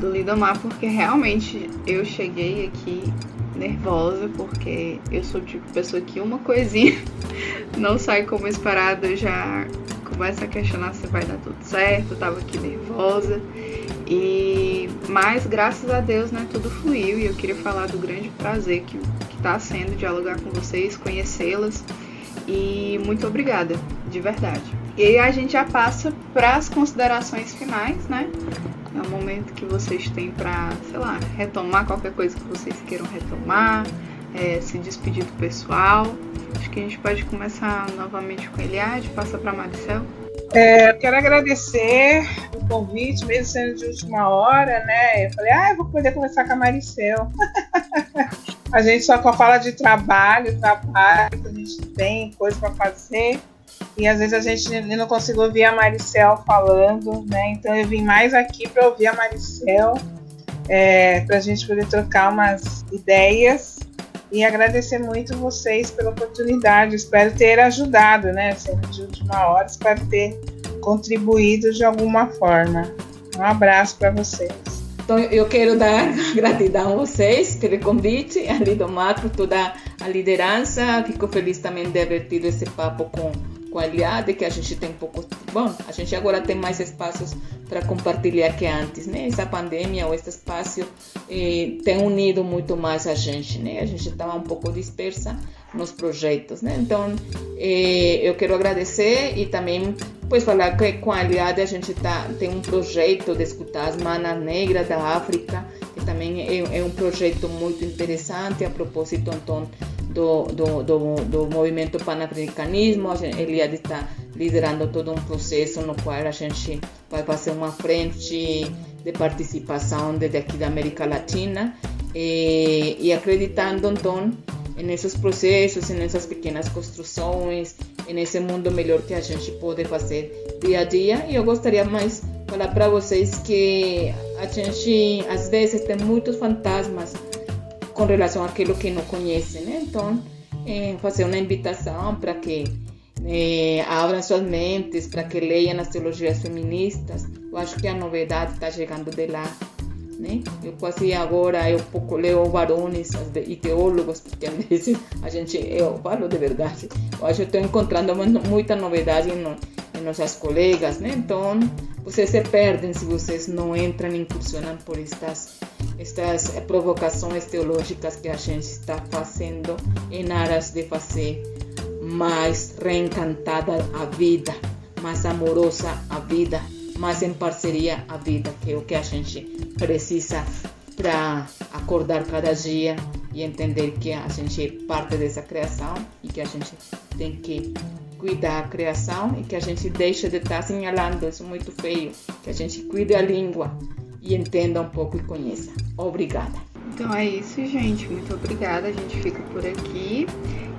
do Lidomar, porque realmente eu cheguei aqui nervosa, porque eu sou o tipo de pessoa que uma coisinha não sai como esperado, eu já começo a questionar se vai dar tudo certo, eu tava aqui nervosa, mas graças a Deus, né, tudo fluiu, e eu queria falar do grande prazer que tá sendo dialogar com vocês, conhecê-las, e muito obrigada, de verdade. E aí a gente já passa para as considerações finais, né? É o momento que vocês têm para, sei lá, retomar qualquer coisa que vocês queiram retomar, se despedir do pessoal. Acho que a gente pode começar novamente com a Eliade, passa para a Maricel. Eu quero agradecer o convite, mesmo sendo de última hora, né? Eu falei, eu vou poder conversar com a Maricel. A gente só fala de trabalho, que a gente tem coisa para fazer. E às vezes a gente não consegue ouvir a Maricel falando, né? Então eu vim mais aqui para ouvir a Maricel, para a gente poder trocar umas ideias e agradecer muito vocês pela oportunidade. Espero ter ajudado, né? Sendo de última hora, espero ter contribuído de alguma forma. Um abraço para vocês. Então, eu quero dar gratidão a vocês pelo convite, a Lidomar por toda a liderança. Fico feliz também de haver tido esse papo com a Eliade, que a gente tem pouco... Bom, a gente agora tem mais espaços para compartilhar que antes, né? Essa pandemia ou esse espaço tem unido muito mais a gente, né? A gente estava um pouco dispersa nos projetos, né? Então, eu quero agradecer e também falar que com a Eliade a gente tem um projeto de escutar as manas negras da África, que também é um projeto muito interessante a propósito, então, do movimento panafricanismo. A Eliade está liderando todo um processo no qual a gente vai fazer uma frente de participação desde aqui da América Latina e acreditando então nesses processos, nessas pequenas construções, nesse mundo melhor que a gente pode fazer dia a dia. E eu gostaria mais falar para vocês que a gente às vezes tem muitos fantasmas com relação àquilo que não conhece, né? Então, fazer uma invitação para que abram suas mentes, para que leiam as teologias feministas. Eu acho que a novidade está chegando de lá, né? Eu quase agora pouco leio varões e teólogos, porque às vezes eu falo de verdade. Eu acho que estou encontrando muita novidade em nossas colegas, né? Então, vocês se perdem se vocês não entram e incursionam por estas provocações teológicas que a gente está fazendo em aras de fazer mais reencantada a vida, mais amorosa a vida, mais em parceria a vida, que é o que a gente precisa para acordar cada dia e entender que a gente é parte dessa criação e que a gente tem que cuidar a criação e que a gente deixa de estar assinalando, isso é muito feio, que a gente cuide a língua e entenda um pouco e conheça. Obrigada. Então é isso, gente. Muito obrigada. A gente fica por aqui.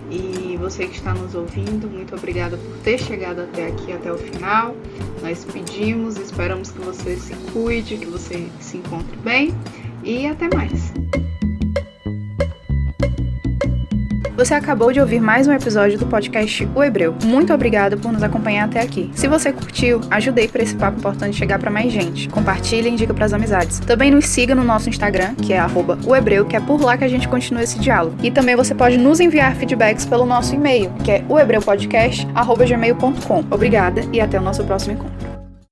E você que está nos ouvindo, muito obrigada por ter chegado até aqui, até o final. Nós pedimos, esperamos que você se cuide, que você se encontre bem. E até mais. Você acabou de ouvir mais um episódio do podcast O Hebreu. Muito obrigada por nos acompanhar até aqui. Se você curtiu, ajudei para esse papo importante chegar para mais gente. Compartilhe e indica para as amizades. Também nos siga no nosso Instagram, que é @ohebreu, que é por lá que a gente continua esse diálogo. E também você pode nos enviar feedbacks pelo nosso e-mail, que é ohebreupodcast@gmail.com. Obrigada e até o nosso próximo encontro.